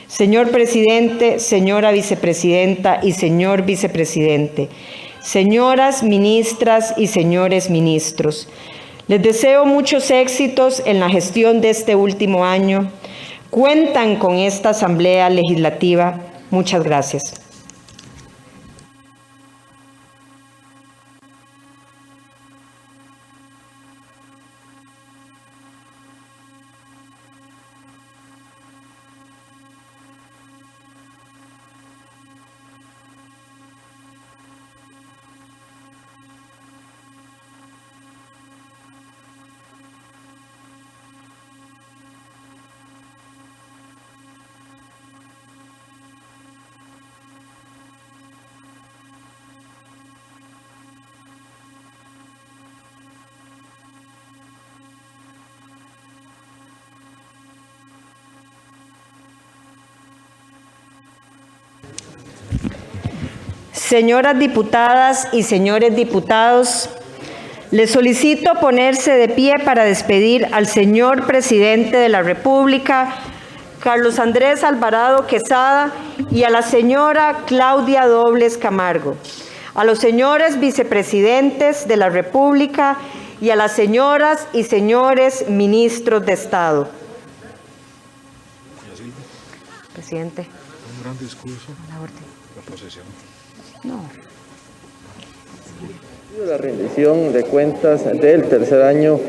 Señor presidente, señora vicepresidenta y señor vicepresidente, señoras ministras y señores ministros, les deseo muchos éxitos en la gestión de este último año. Cuentan con esta Asamblea Legislativa. Muchas gracias. Señoras diputadas y señores diputados, les solicito ponerse de pie para despedir al señor presidente de la República, Carlos Andrés Alvarado Quesada, y a la señora Claudia Dobles Camargo. a los señores vicepresidentes de la República y a las señoras y señores ministros de Estado. Presidente. Un gran discurso. La procesión. No. La rendición de cuentas del tercer año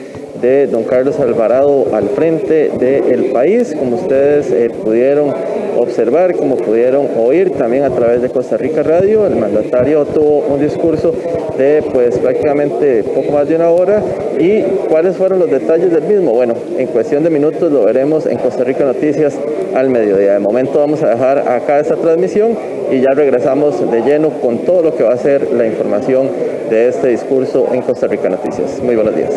de don Carlos Alvarado al frente del país, como ustedes pudieron observar, como pudieron oír también a través de Costa Rica Radio. El mandatario tuvo un discurso de pues prácticamente poco más de una hora. ¿Y cuáles fueron los detalles del mismo? Bueno, en cuestión de minutos lo veremos en Costa Rica Noticias al mediodía. De momento vamos a dejar acá esta transmisión y ya regresamos de lleno con todo lo que va a ser la información de este discurso en Costa Rica Noticias. Muy buenos días.